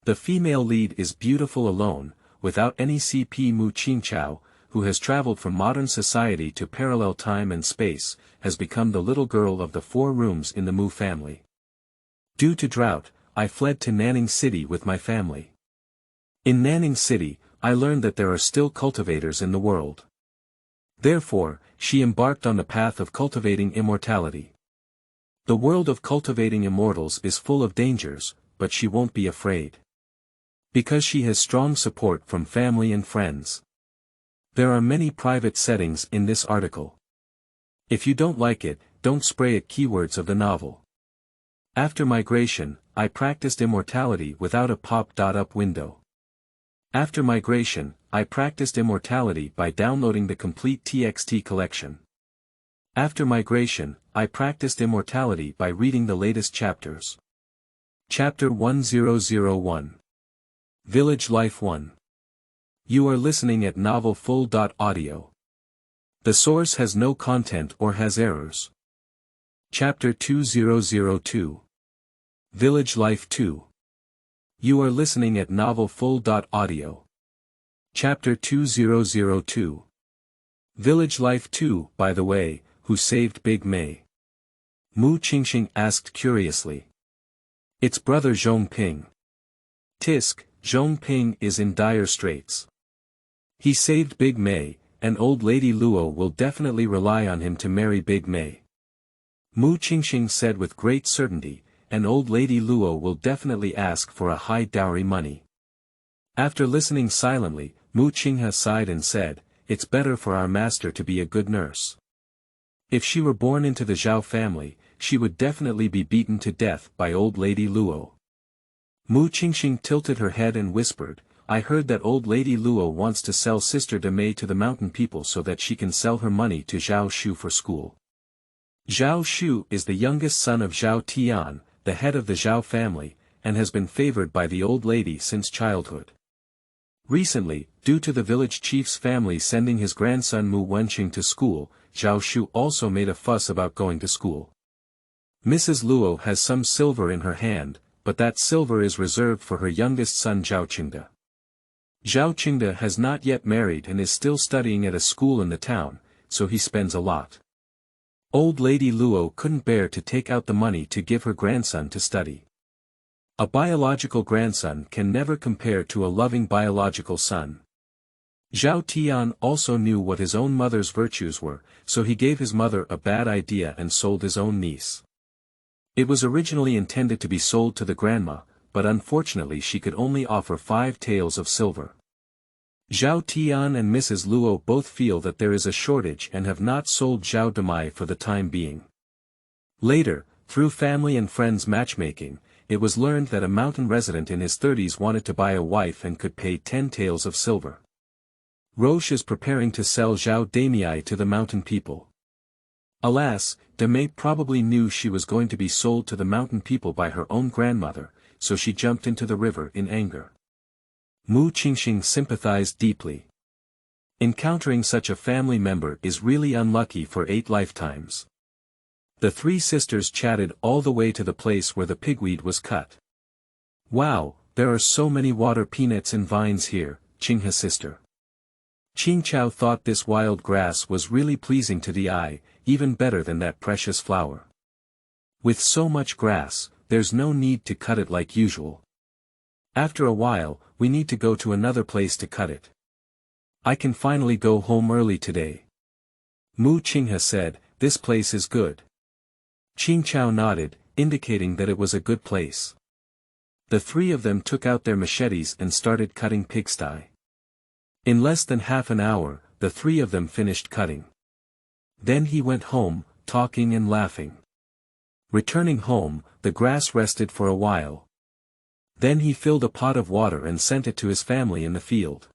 The female lead is beautiful alone, without any CP. Mu Qingcao, who has traveled from modern society to parallel time and space, has become the little girl of the 4 rooms in the Mu family. Due to drought, I fled to Nanning City with my family. In Nanning City, I learned that there are still cultivators in the world. Therefore, she embarked on the path of cultivating immortality. The world of cultivating immortals is full of dangers, but she won't be afraid. Because she has strong support from family and friends. There are many private settings in this article. If you don't like it, don't spray it. Keywords of the novel. After migration, I practiced immortality without a pop-up window. After migration, I practiced immortality by downloading the complete TXT collection. After migration, I practiced immortality by reading the latest chapters. Chapter 1001. Village Life 1. You are listening at Novel Full. Audio. The source has no content or has errors. Chapter 2002. Village Life 2. You are listening at Novel Full. Audio. Chapter 2002. Village Life 2. By the way, who saved Big Mei? Mu Qingxing asked curiously. It's brother Zhongping. Tisk, Zhongping is in dire straits. He saved Big Mei, and old lady Luo will definitely rely on him to marry Big Mei. Mu Qingxing said with great certainty, and old lady Luo will definitely ask for a high dowry money. After listening silently, Mu Qinghe sighed and said, it's better for our master to be a good nurse. If she were born into the Zhao family, she would definitely be beaten to death by old lady Luo. Mu Qingxing tilted her head and whispered, I heard that old lady Luo wants to sell Sister De Mei to the mountain people so that she can sell her money to Zhao Shu for school. Zhao Shu is the youngest son of Zhao Tian, the head of the Zhao family, and has been favored by the old lady since childhood. Recently, due to the village chief's family sending his grandson Mu Wenqing to school, Zhao Shu also made a fuss about going to school. Mrs. Luo has some silver in her hand, but that silver is reserved for her youngest son Zhao Qingde. Zhao Qingde has not yet married and is still studying at a school in the town, so he spends a lot. Old lady Luo couldn't bear to take out the money to give her grandson to study. A biological grandson can never compare to a loving biological son. Zhao Tian also knew what his own mother's virtues were, so he gave his mother a bad idea and sold his own niece. It was originally intended to be sold to the grandma, but unfortunately she could only offer 5 taels of silver. Zhao Tian and Mrs. Luo both feel that there is a shortage and have not sold Zhao Demai for the time being. Later, through family and friends matchmaking, it was learned that a mountain resident in his 30s wanted to buy a wife and could pay 10 taels of silver. Roche is preparing to sell Zhao Demai to the mountain people. Alas, Demei probably knew she was going to be sold to the mountain people by her own grandmother, so she jumped into the river in anger. Mu Qingxing sympathized deeply. Encountering such a family member is really unlucky for 8 lifetimes. The 3 sisters chatted all the way to the place where the pigweed was cut. Wow, there are so many water peanuts and vines here, Qinghe's sister. Qingcao thought this wild grass was really pleasing to the eye, even better than that precious flower. With so much grass, there's no need to cut it like usual. After a while, we need to go to another place to cut it. I can finally go home early today. Mu Qinghe said, this place is good. Qingcao nodded, indicating that it was a good place. The 3 of them took out their machetes and started cutting pigsty. In less than half an hour, the 3 of them finished cutting. Then he went home, talking and laughing. Returning home, the grass rested for a while. Then he filled a pot of water and sent it to his family in the field.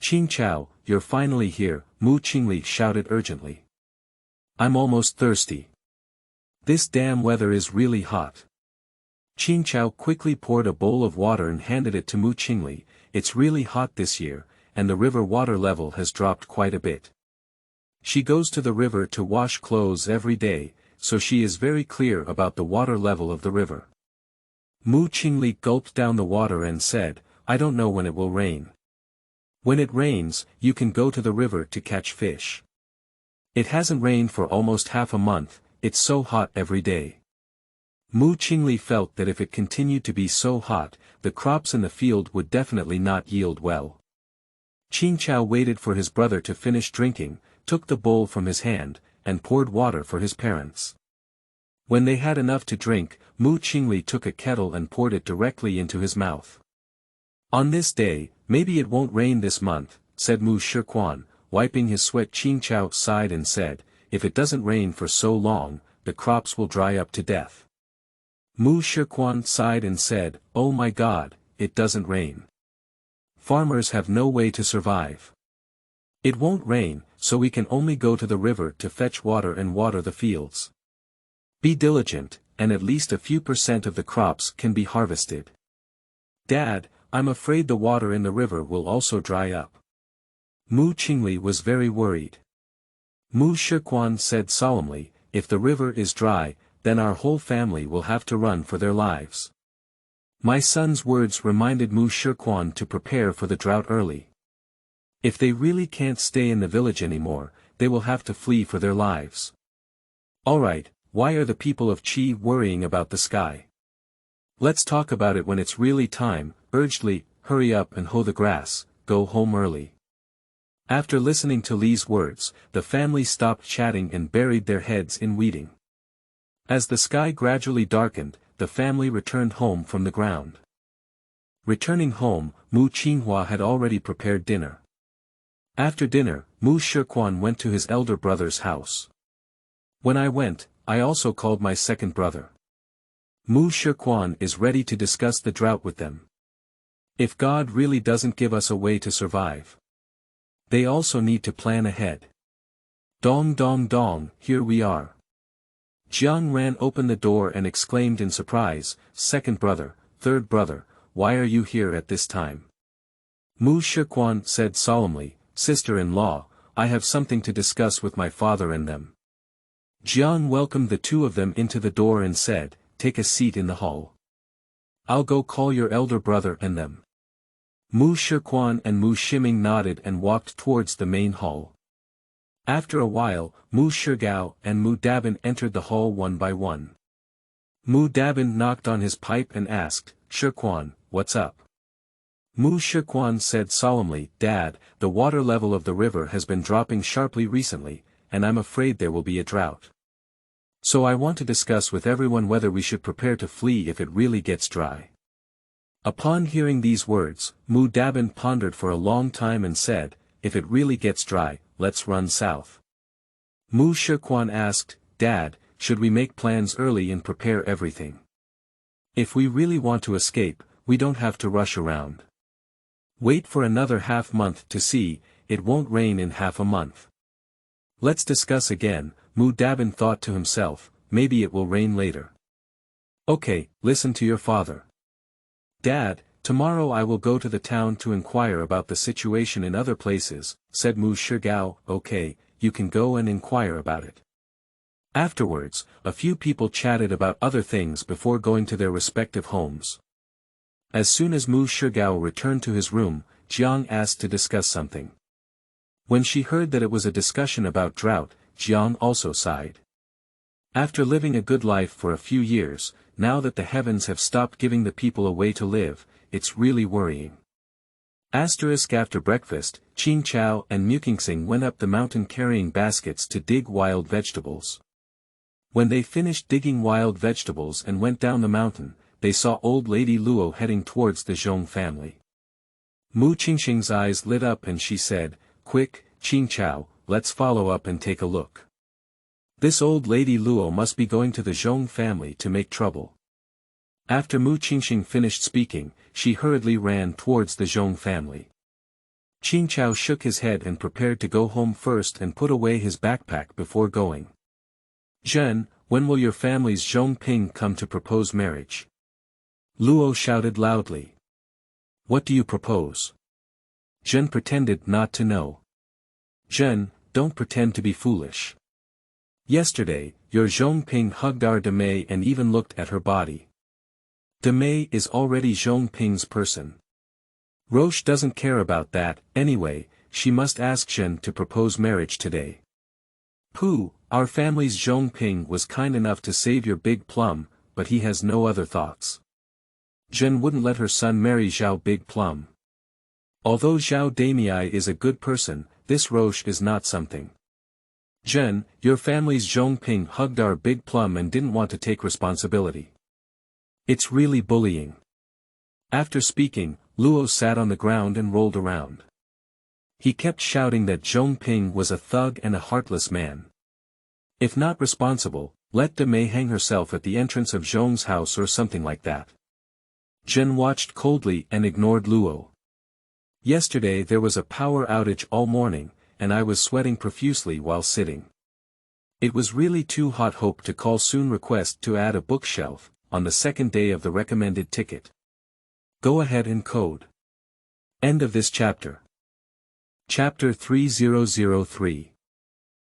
Qingcao, you're finally here, Mu Qingli shouted urgently. I'm almost thirsty. This damn weather is really hot. Qingcao quickly poured a bowl of water and handed it to Mu Qingli. It's really hot this year, and the river water level has dropped quite a bit. She goes to the river to wash clothes every day, so she is very clear about the water level of the river. Mu Qingli gulped down the water and said, I don't know when it will rain. When it rains, you can go to the river to catch fish. It hasn't rained for almost half a month, it's so hot every day. Mu Qingli felt that if it continued to be so hot, the crops in the field would definitely not yield well. Qingcao waited for his brother to finish drinking, took the bowl from his hand, and poured water for his parents. When they had enough to drink, Mu Qingli took a kettle and poured it directly into his mouth. On this day, maybe it won't rain this month, said Mu Shiquan, wiping his sweat. Qingcao sighed and said, if it doesn't rain for so long, the crops will dry up to death. Mu Shiquan sighed and said, oh my God, it doesn't rain. Farmers have no way to survive. It won't rain, so we can only go to the river to fetch water and water the fields. Be diligent, and at least a few % of the crops can be harvested. Dad, I'm afraid the water in the river will also dry up. Mu Qingli was very worried. Mu Shiquan said solemnly, if the river is dry, then our whole family will have to run for their lives. My son's words reminded Mu Shiquan to prepare for the drought early. If they really can't stay in the village anymore, they will have to flee for their lives. Alright, why are the people of Qi worrying about the sky? Let's talk about it when it's really time, urged Li. Hurry up and hoe the grass, go home early. After listening to Li's words, the family stopped chatting and buried their heads in weeding. As the sky gradually darkened, the family returned home from the ground. Returning home, Mu Qinghua had already prepared dinner. After dinner, Mu Shiquan went to his elder brother's house. When I went, I also called my second brother. Mu Shiquan is ready to discuss the drought with them. If God really doesn't give us a way to survive, they also need to plan ahead. Dong dong dong, here we are. Jiang ran open the door and exclaimed in surprise, second brother, third brother, why are you here at this time? Mu Shiquan said solemnly, sister-in-law, I have something to discuss with my father and them. Jiang welcomed the two of them into the door and said, take a seat in the hall. I'll go call your elder brother and them. Mu Shiquan and Mu Shiming nodded and walked towards the main hall. After a while, Mu Shigao and Mu Dabin entered the hall one by one. Mu Dabin knocked on his pipe and asked, Shiquan, what's up? Mu Shiquan said solemnly, Dad, the water level of the river has been dropping sharply recently, and I'm afraid there will be a drought. So I want to discuss with everyone whether we should prepare to flee if it really gets dry. Upon hearing these words, Mu Dabin pondered for a long time and said, if it really gets dry, let's run south. Mu Shiquan asked, Dad, should we make plans early and prepare everything? If we really want to escape, we don't have to rush around. Wait for another half month to see, it won't rain in half a month. Let's discuss again, Mu Dabin thought to himself, maybe it will rain later. Okay, listen to your father. Dad, tomorrow I will go to the town to inquire about the situation in other places, said Mu Shigao. Okay, you can go and inquire about it. Afterwards, a few people chatted about other things before going to their respective homes. As soon as Mu Shigao returned to his room, Jiang asked to discuss something. When she heard that it was a discussion about drought, Jiang also sighed. After living a good life for a few years, now that the heavens have stopped giving the people a way to live, it's really worrying. After breakfast, Qingcao and Qingcao went up the mountain carrying baskets to dig wild vegetables. When they finished digging wild vegetables and went down the mountain, they saw old lady Luo heading towards the Zhong family. Mu Qingqing's eyes lit up and she said, quick, Qingcao, let's follow up and take a look. This old lady Luo must be going to the Zhong family to make trouble. After Mu Qingqing finished speaking, she hurriedly ran towards the Zhong family. Qingcao shook his head and prepared to go home first and put away his backpack before going. Zhen, when will your family's Zhong Ping come to propose marriage? Luo shouted loudly. What do you propose? Zhen pretended not to know. Zhen, don't pretend to be foolish. Yesterday, your Zhong Ping hugged our Demei and even looked at her body. Demei is already Zhong Ping's person. Roche doesn't care about that, anyway, she must ask Zhen to propose marriage today. Pooh, our family's Zhong Ping was kind enough to save your big plum, but he has no other thoughts. Zhen wouldn't let her son marry Zhao Big Plum. Although Zhao Damei is a good person, this Roche is not something. Zhen, your family's Zhong Ping hugged our Big Plum and didn't want to take responsibility. It's really bullying. After speaking, Luo sat on the ground and rolled around. He kept shouting that Zhong Ping was a thug and a heartless man. If not responsible, let Demei hang herself at the entrance of Zhong's house or something like that. Zhen watched coldly and ignored Luo. Yesterday there was a power outage all morning, and I was sweating profusely while sitting. It was really too hot. Hope to call soon. Request to add a bookshelf, on the second day of the recommended ticket. Go ahead and code. End of this chapter. Chapter 3003.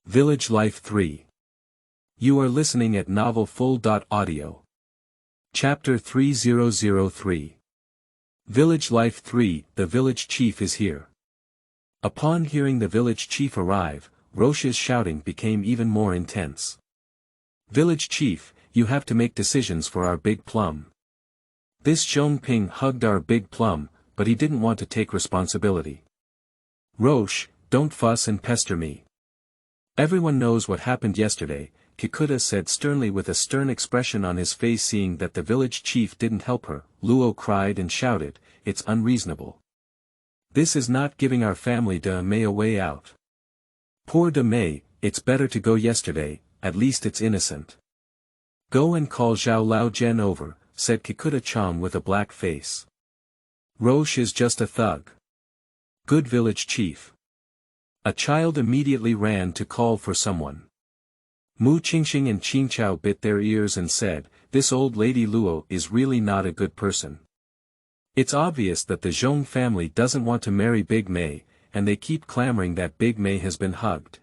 Village Life 3. You are listening at novelfull.audio. Chapter 3003. Village Life 3. The village chief is here. Upon hearing the village chief arrive, Roche's shouting became even more intense. Village chief, you have to make decisions for our Big Plum. This Zhong Ping hugged our Big Plum, but he didn't want to take responsibility. Roche, don't fuss and pester me. Everyone knows what happened yesterday, Kikuta said sternly with a stern expression on his face. Seeing that the village chief didn't help her, Luo cried and shouted, it's unreasonable. This is not giving our family Demei a way out. Poor Demei, it's better to go yesterday, at least it's innocent. Go and call Zhao Lao Zhen over, said Kikuta-chan with a black face. Roche is just a thug. Good village chief. A child immediately ran to call for someone. Mu Qingxing and Qingcao bit their ears and said, this old lady Luo is really not a good person. It's obvious that the Zhong family doesn't want to marry Big Mei, and they keep clamoring that Big Mei has been hugged.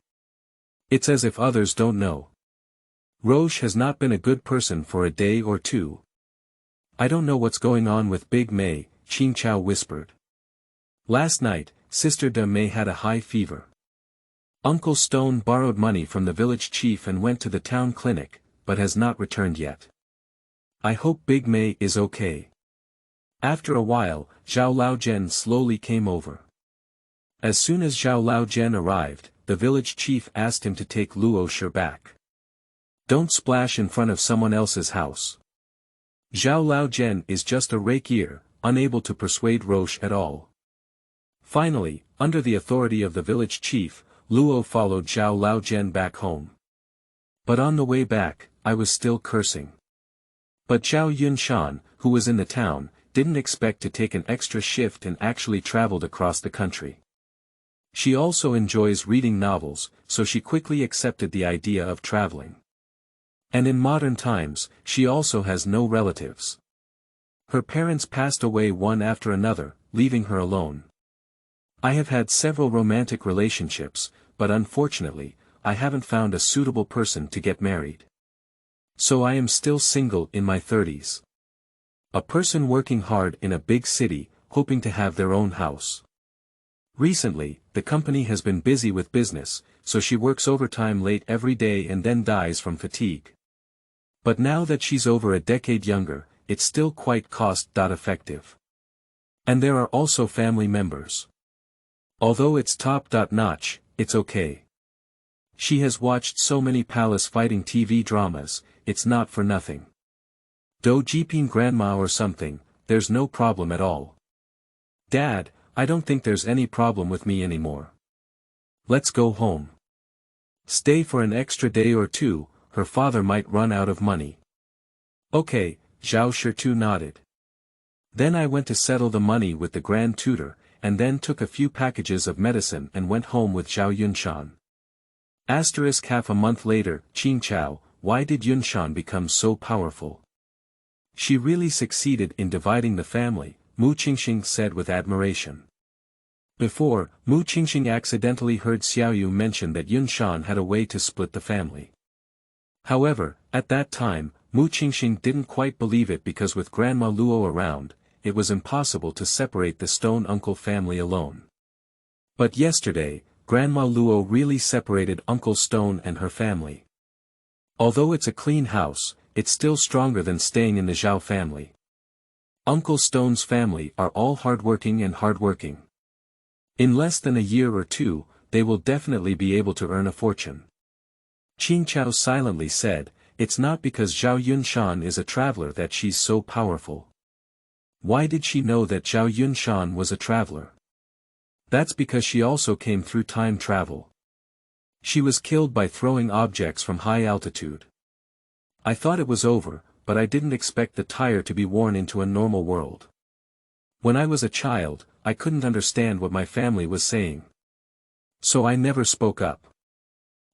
It's as if others don't know. Roche has not been a good person for a day or two. I don't know what's going on with Big Mei, Qingcao whispered. Last night, Sister Demei had a high fever. Uncle Stone borrowed money from the village chief and went to the town clinic, but has not returned yet. I hope Big Mei is okay. After a while, Zhao Lao Zhen slowly came over. As soon as Zhao Lao Zhen arrived, the village chief asked him to take Luo Shi back. Don't splash in front of someone else's house. Zhao Lao Zhen is just a rake-ear, unable to persuade Roche at all. Finally, under the authority of the village chief, Luo followed Zhao Lao Zhen back home. But on the way back, I was still cursing. But Zhao Yunshan, who was in the town, didn't expect to take an extra shift and actually traveled across the country. She also enjoys reading novels, so she quickly accepted the idea of traveling. And in modern times, she also has no relatives. Her parents passed away one after another, leaving her alone. I have had several romantic relationships, but unfortunately, I haven't found a suitable person to get married. So I am still single in my 30s. A person working hard in a big city, hoping to have their own house. Recently, the company has been busy with business, so she works overtime late every day and then dies from fatigue. But now that she's over a decade younger, it's still quite cost-effective. And there are also family members. Although it's top-notch, it's okay. She has watched so many palace fighting TV dramas, it's not for nothing. Do Jiping grandma or something, there's no problem at all. Dad, I don't think there's any problem with me anymore. Let's go home. Stay for an extra day or two, her father might run out of money. Okay, Zhao Shirtu nodded. Then I went to settle the money with the grand tutor, and then took a few packages of medicine and went home with Zhao Yunshan. Half a month later, Qingcao, why did Yunshan become so powerful? She really succeeded in dividing the family, Mu Qingxing said with admiration. Before, Mu Qingxing accidentally heard Xiaoyu mention that Yunshan had a way to split the family. However, at that time, Mu Qingxing didn't quite believe it because with Grandma Luo around, it was impossible to separate the Stone Uncle family alone. But yesterday, Grandma Luo really separated Uncle Stone and her family. Although it's a clean house, it's still stronger than staying in the Zhao family. Uncle Stone's family are all hardworking. In less than a year or two, they will definitely be able to earn a fortune. Qingcao silently said, "It's not because Zhao Yunshan is a traveler that she's so powerful." Why did she know that Zhao Yunshan was a traveler? That's because she also came through time travel. She was killed by throwing objects from high altitude. I thought it was over, but I didn't expect the tire to be worn into a normal world. When I was a child, I couldn't understand what my family was saying. So I never spoke up.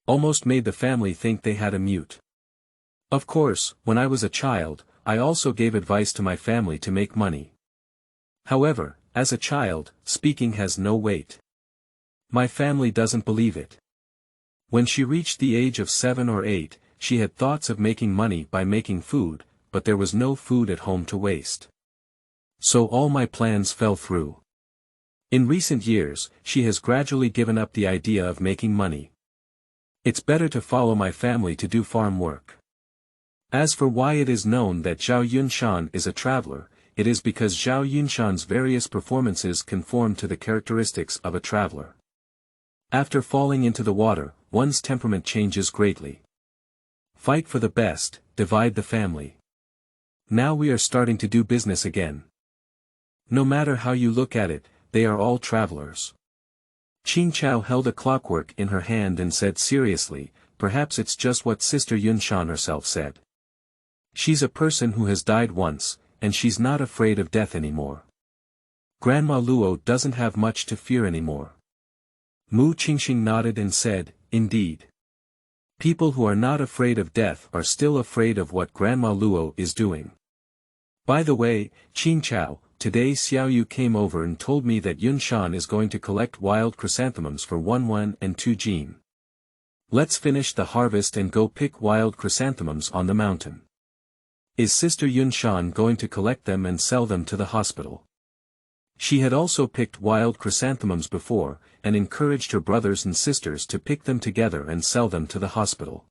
Almost made the family think they had a mute. Of course, when I was a child, I also gave advice to my family to make money. However, as a child, speaking has no weight. My family doesn't believe it. When she reached the age of 7 or 8, she had thoughts of making money by making food, but there was no food at home to waste. So all my plans fell through. In recent years, she has gradually given up the idea of making money. It's better to follow my family to do farm work. As for why it is known that Zhao Yunshan is a traveler, it is because Zhao Yunshan's various performances conform to the characteristics of a traveler. After falling into the water, one's temperament changes greatly. Fight for the best, divide the family. Now we are starting to do business again. No matter how you look at it, they are all travelers. Qingcao held a clockwork in her hand and said seriously, perhaps it's just what Sister Yunshan herself said. She's a person who has died once, and she's not afraid of death anymore. Grandma Luo doesn't have much to fear anymore. Mu Qingxing nodded and said, indeed. People who are not afraid of death are still afraid of what Grandma Luo is doing. By the way, Qingcao, today Xiaoyu came over and told me that Yunshan is going to collect wild chrysanthemums for 1 and 2 Jin. Let's finish the harvest and go pick wild chrysanthemums on the mountain. Is Sister Yunshan going to collect them and sell them to the hospital? She had also picked wild chrysanthemums before, and encouraged her brothers and sisters to pick them together and sell them to the hospital.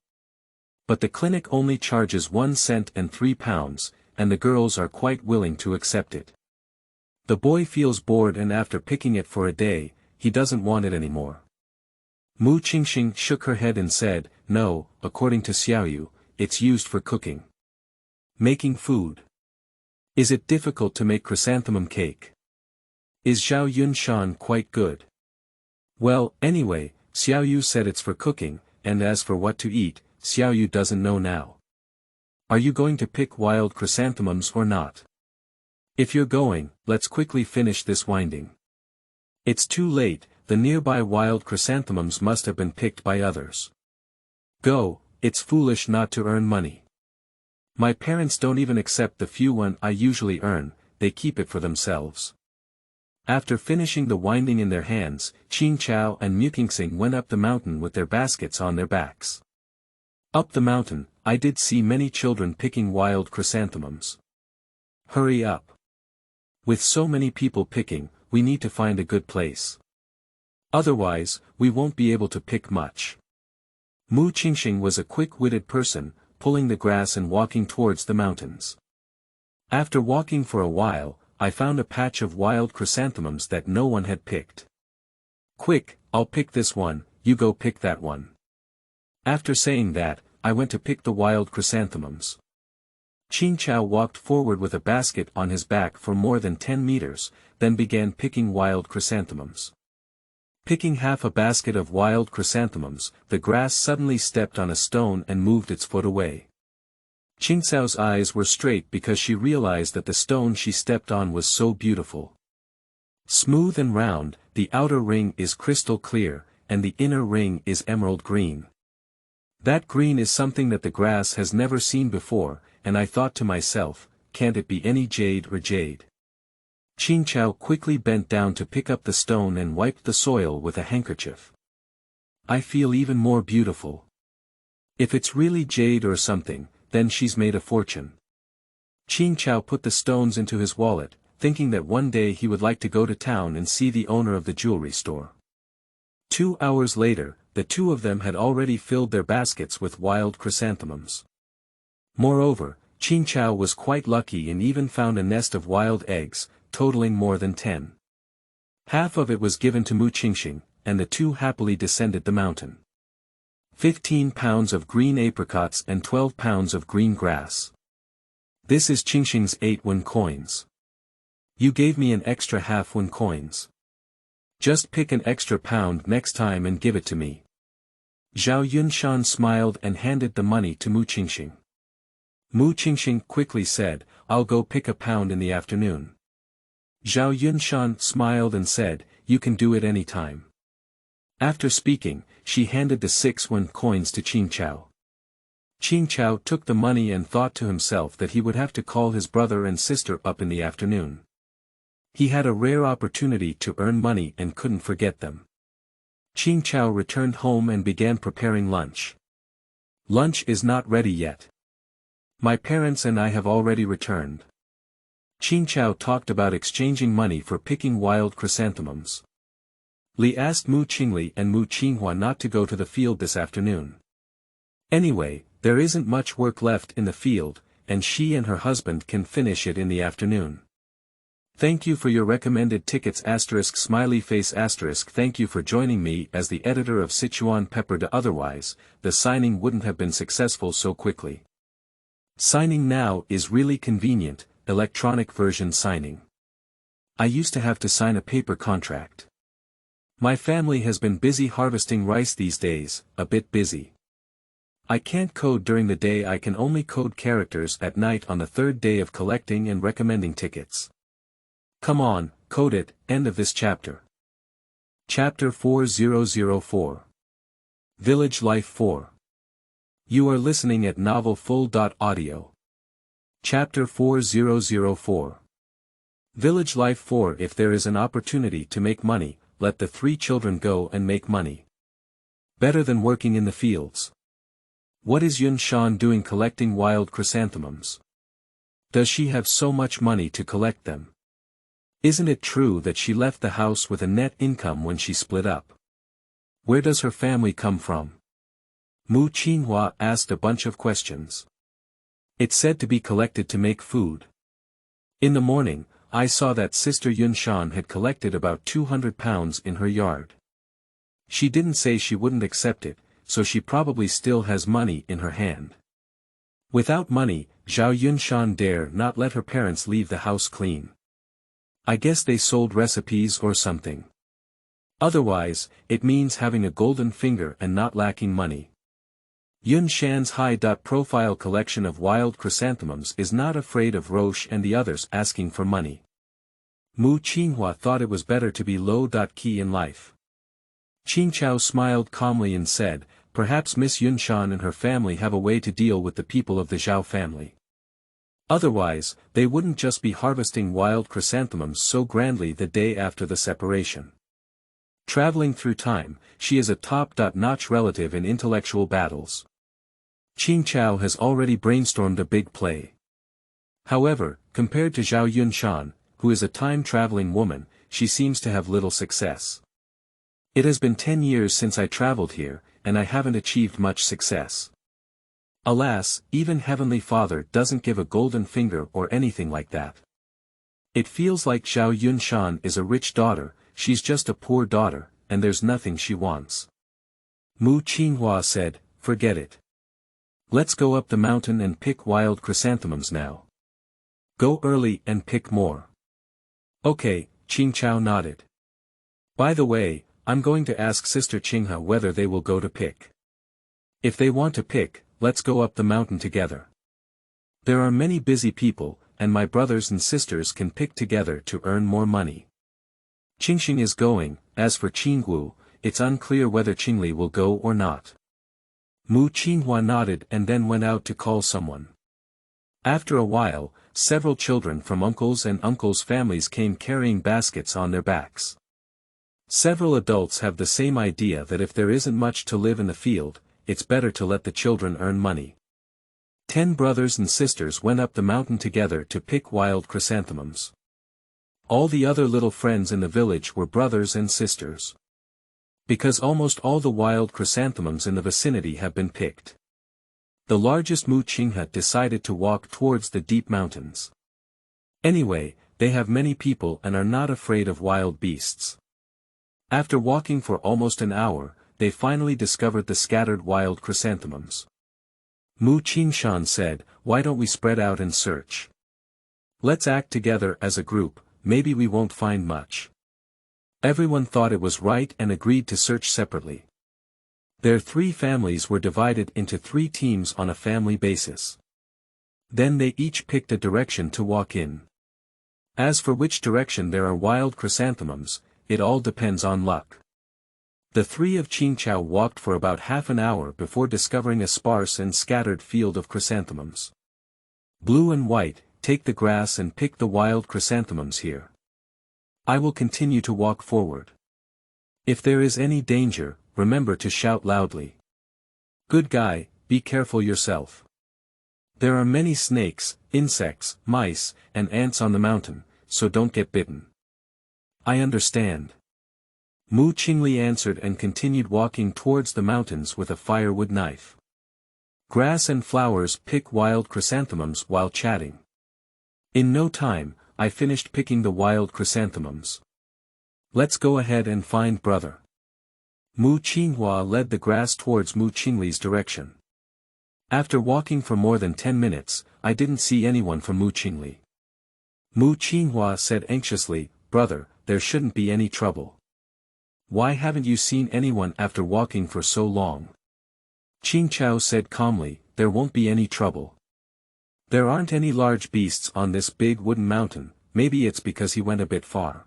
But the clinic only charges 1 cent and 3 pounds, and the girls are quite willing to accept it. The boy feels bored and after picking it for a day, he doesn't want it anymore. Mu Qingxing shook her head and said, no, according to Xiaoyu, it's used for cooking. Making food. Is it difficult to make chrysanthemum cake? Is Zhao Yunshan quite good? Well, anyway, Xiaoyu said it's for cooking, and as for what to eat, Xiaoyu doesn't know now. Are you going to pick wild chrysanthemums or not? If you're going, let's quickly finish this winding. It's too late, the nearby wild chrysanthemums must have been picked by others. Go, it's foolish not to earn money. My parents don't even accept the few one I usually earn, they keep it for themselves. After finishing the winding in their hands, Qingcao and Qingxing went up the mountain with their baskets on their backs. Up the mountain, I did see many children picking wild chrysanthemums. Hurry up. With so many people picking, we need to find a good place. Otherwise, we won't be able to pick much. Mu Qingxing was a quick-witted person, pulling the grass and walking towards the mountains. After walking for a while, I found a patch of wild chrysanthemums that no one had picked. Quick, I'll pick this one, you go pick that one. After saying that, I went to pick the wild chrysanthemums. Qingcao walked forward with a basket on his back for more than 10 meters, then began picking wild chrysanthemums. Picking half a basket of wild chrysanthemums, the grass suddenly stepped on a stone and moved its foot away. Qingcao's eyes were straight because she realized that the stone she stepped on was so beautiful. Smooth and round, the outer ring is crystal clear, and the inner ring is emerald green. That green is something that the grass has never seen before, and I thought to myself, can't it be any jade or jade? Qingcao quickly bent down to pick up the stone and wiped the soil with a handkerchief. I feel even more beautiful. If it's really jade or something, then she's made a fortune. Qingcao put the stones into his wallet, thinking that one day he would like to go to town and see the owner of the jewelry store. 2 hours later, the two of them had already filled their baskets with wild chrysanthemums. Moreover, Qingcao was quite lucky and even found a nest of wild eggs, totaling more than 10. Half of it was given to Mu Qingxing, and the two happily descended the mountain. 15 pounds of green apricots and 12 pounds of green grass. This is Qingxing's 8 coins. You gave me an extra half coins. Just pick an extra pound next time and give it to me. Zhao Yunshan smiled and handed the money to Mu Qingxing. Mu Qingxing quickly said, I'll go pick a pound in the afternoon. Zhao Yunshan smiled and said, you can do it any time. After speaking, she handed the 6 coins to Qingcao. Qingcao took the money and thought to himself that he would have to call his brother and sister up in the afternoon. He had a rare opportunity to earn money and couldn't forget them. Qingcao returned home and began preparing lunch. Lunch is not ready yet. My parents and I have already returned. Qingcao talked about exchanging money for picking wild chrysanthemums. Li asked Mu Qingli and Mu Qinghua not to go to the field this afternoon. Anyway, there isn't much work left in the field, and she and her husband can finish it in the afternoon. Thank you for your recommended tickets ****. Thank you for joining me as the editor of Sichuan Pepper. Otherwise, the signing wouldn't have been successful so quickly. Signing now is really convenient, electronic version signing. I used to have to sign a paper contract. My family has been busy harvesting rice these days, a bit busy. I can't code during the day. I can only code characters at night on the third day of collecting and recommending tickets. Come on, code it. End of this chapter. Chapter 4004. Village Life 4. You are listening at novelfull.audio. Chapter 4004. Village Life 4. If there is an opportunity to make money, let the 3 children go and make money. Better than working in the fields. What is Yun Shan doing collecting wild chrysanthemums? Does she have so much money to collect them? Isn't it true that she left the house with a net income when she split up? Where does her family come from? Mu Qinghua asked a bunch of questions. It's said to be collected to make food. In the morning, I saw that Sister Yun Shan had collected about 200 pounds in her yard. She didn't say she wouldn't accept it, so she probably still has money in her hand. Without money, Zhao Yunshan dare not let her parents leave the house clean. I guess they sold recipes or something. Otherwise, it means having a golden finger and not lacking money. Yun Shan's high-profile collection of wild chrysanthemums is not afraid of Roche and the others asking for money. Mu Qinghua thought it was better to be low-key in life. Qingcao smiled calmly and said, perhaps Miss Yun Shan and her family have a way to deal with the people of the Zhao family. Otherwise, they wouldn't just be harvesting wild chrysanthemums so grandly the day after the separation. Traveling through time, she is a top-notch relative in intellectual battles. Qingcao has already brainstormed a big play. However, compared to Zhao Yunshan, who is a time-traveling woman, she seems to have little success. It has been 10 years since I traveled here, and I haven't achieved much success. Alas, even Heavenly Father doesn't give a golden finger or anything like that. It feels like Zhao Yunshan is a rich daughter, she's just a poor daughter, and there's nothing she wants. Mu Qinghua said, forget it. Let's go up the mountain and pick wild chrysanthemums now. Go early and pick more. Okay, Qingcao nodded. By the way, I'm going to ask Sister Qinghe whether they will go to pick. If they want to pick, let's go up the mountain together. There are many busy people, and my brothers and sisters can pick together to earn more money. Qingxing is going. As for Qingwu, it's unclear whether Qingli will go or not. Mu Qinghua nodded and then went out to call someone. After a while, several children from uncles and uncles' families came carrying baskets on their backs. Several adults have the same idea that if there isn't much to live in the field, it's better to let the children earn money. 10 brothers and sisters went up the mountain together to pick wild chrysanthemums. All the other little friends in the village were brothers and sisters. Because almost all the wild chrysanthemums in the vicinity have been picked. The largest Mu Qinghe decided to walk towards the deep mountains. Anyway, they have many people and are not afraid of wild beasts. After walking for almost an hour, they finally discovered the scattered wild chrysanthemums. Mu Qingshan said, "Why don't we spread out and search? Let's act together as a group, maybe we won't find much." Everyone thought it was right and agreed to search separately. Their 3 families were divided into 3 teams on a family basis. Then they each picked a direction to walk in. As for which direction there are wild chrysanthemums, it all depends on luck. The 3 of Qingcao walked for about half an hour before discovering a sparse and scattered field of chrysanthemums. Blue and white, take the grass and pick the wild chrysanthemums here. I will continue to walk forward. If there is any danger, remember to shout loudly. Good guy, be careful yourself. There are many snakes, insects, mice, and ants on the mountain, so don't get bitten. I understand. Mu Qingli answered and continued walking towards the mountains with a firewood knife. Grass and flowers pick wild chrysanthemums while chatting. In no time, I finished picking the wild chrysanthemums. Let's go ahead and find brother. Mu Qinghua led the grass towards Mu Qingli's direction. After walking for more than 10 minutes, I didn't see anyone from Mu Qingli. Mu Qinghua said anxiously, "Brother, there shouldn't be any trouble. Why haven't you seen anyone after walking for so long?" Qingcao said calmly, "There won't be any trouble. There aren't any large beasts on this big wooden mountain, maybe it's because he went a bit far.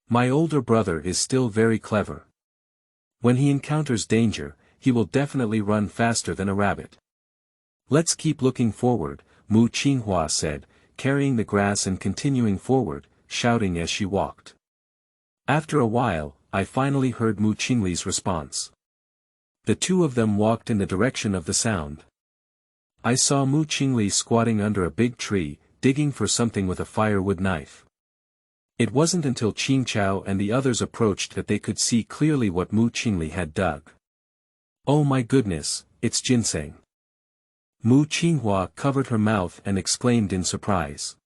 My older brother is still very clever. When he encounters danger, he will definitely run faster than a rabbit. Let's keep looking forward," Mu Qinghua said, carrying the grass and continuing forward, shouting as she walked. After a while, I finally heard Mu Qingli's response. The 2 of them walked in the direction of the sound. I saw Mu Qingli squatting under a big tree, digging for something with a firewood knife. It wasn't until Qingcao and the others approached that they could see clearly what Mu Qingli had dug. "Oh my goodness, it's ginseng." Mu Qinghua covered her mouth and exclaimed in surprise.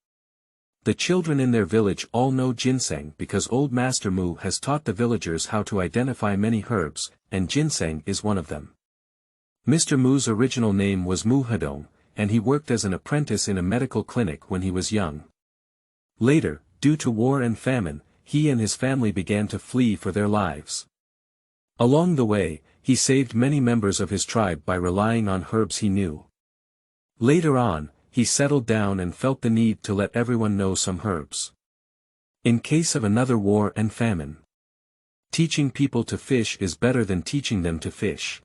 The children in their village all know ginseng because Old Master Mu has taught the villagers how to identify many herbs, and ginseng is one of them. Mr. Mu's original name was Mu Hedong, and he worked as an apprentice in a medical clinic when he was young. Later, due to war and famine, he and his family began to flee for their lives. Along the way, he saved many members of his tribe by relying on herbs he knew. Later on, he settled down and felt the need to let everyone know some herbs. In case of another war and famine, teaching people to fish is better than teaching them to fish.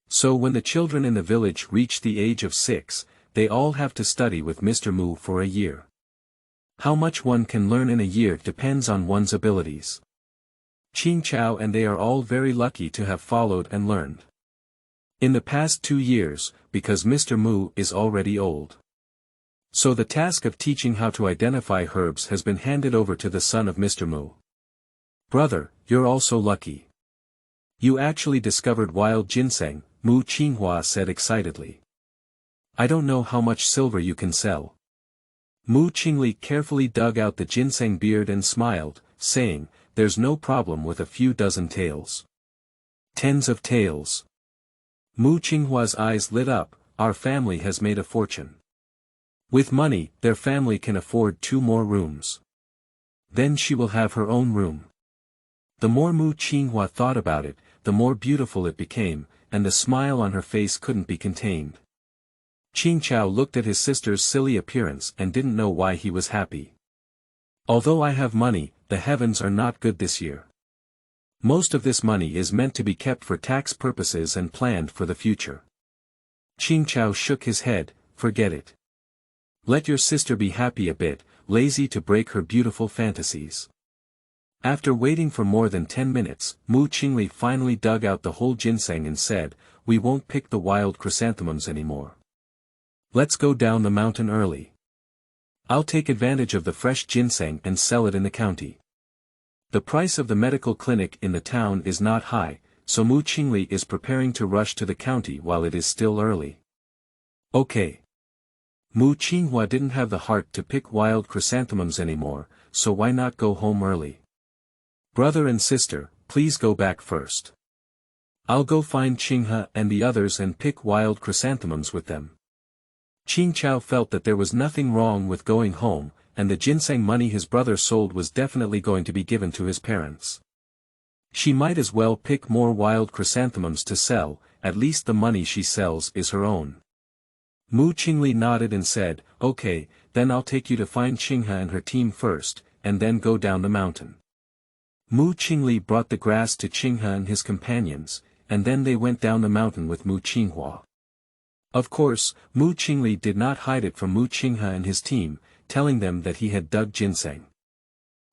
So when the children in the village reach the age of 6, they all have to study with Mr. Mu for a year. How much one can learn in a year depends on one's abilities. Qingcao and they are all very lucky to have followed and learned. In the past 2 years, because Mr. Mu is already old. So the task of teaching how to identify herbs has been handed over to the son of Mr. Mu. Brother, you're also lucky. You actually discovered wild ginseng, Mu Qinghua said excitedly. I don't know how much silver you can sell. Mu Qingli carefully dug out the ginseng beard and smiled, saying, there's no problem with a few dozen taels. 10s of taels. Mu Qinghua's eyes lit up, our family has made a fortune. With money, their family can afford 2 more rooms. Then she will have her own room. The more Mu Qinghua thought about it, the more beautiful it became, and the smile on her face couldn't be contained. Qingcao looked at his sister's silly appearance and didn't know why he was happy. Although I have money, the heavens are not good this year. Most of this money is meant to be kept for tax purposes and planned for the future. Qingcao shook his head, forget it. Let your sister be happy a bit, lazy to break her beautiful fantasies. After waiting for more than 10 minutes, Mu Qingli finally dug out the whole ginseng and said, we won't pick the wild chrysanthemums anymore. Let's go down the mountain early. I'll take advantage of the fresh ginseng and sell it in the county. The price of the medical clinic in the town is not high, so Mu Qingli is preparing to rush to the county while it is still early. Okay. Mu Qinghua didn't have the heart to pick wild chrysanthemums anymore, so why not go home early? Brother and sister, please go back first. I'll go find Qinghe and the others and pick wild chrysanthemums with them. Qingcao felt that there was nothing wrong with going home, and the ginseng money his brother sold was definitely going to be given to his parents. She might as well pick more wild chrysanthemums to sell, at least the money she sells is her own. Mu Qingli nodded and said, okay, then I'll take you to find Qinghe and her team first, and then go down the mountain. Mu Qingli brought the grass to Qinghe and his companions, and then they went down the mountain with Mu Qinghua. Of course, Mu Qingli did not hide it from Mu Qinghe and his team, telling them that he had dug ginseng.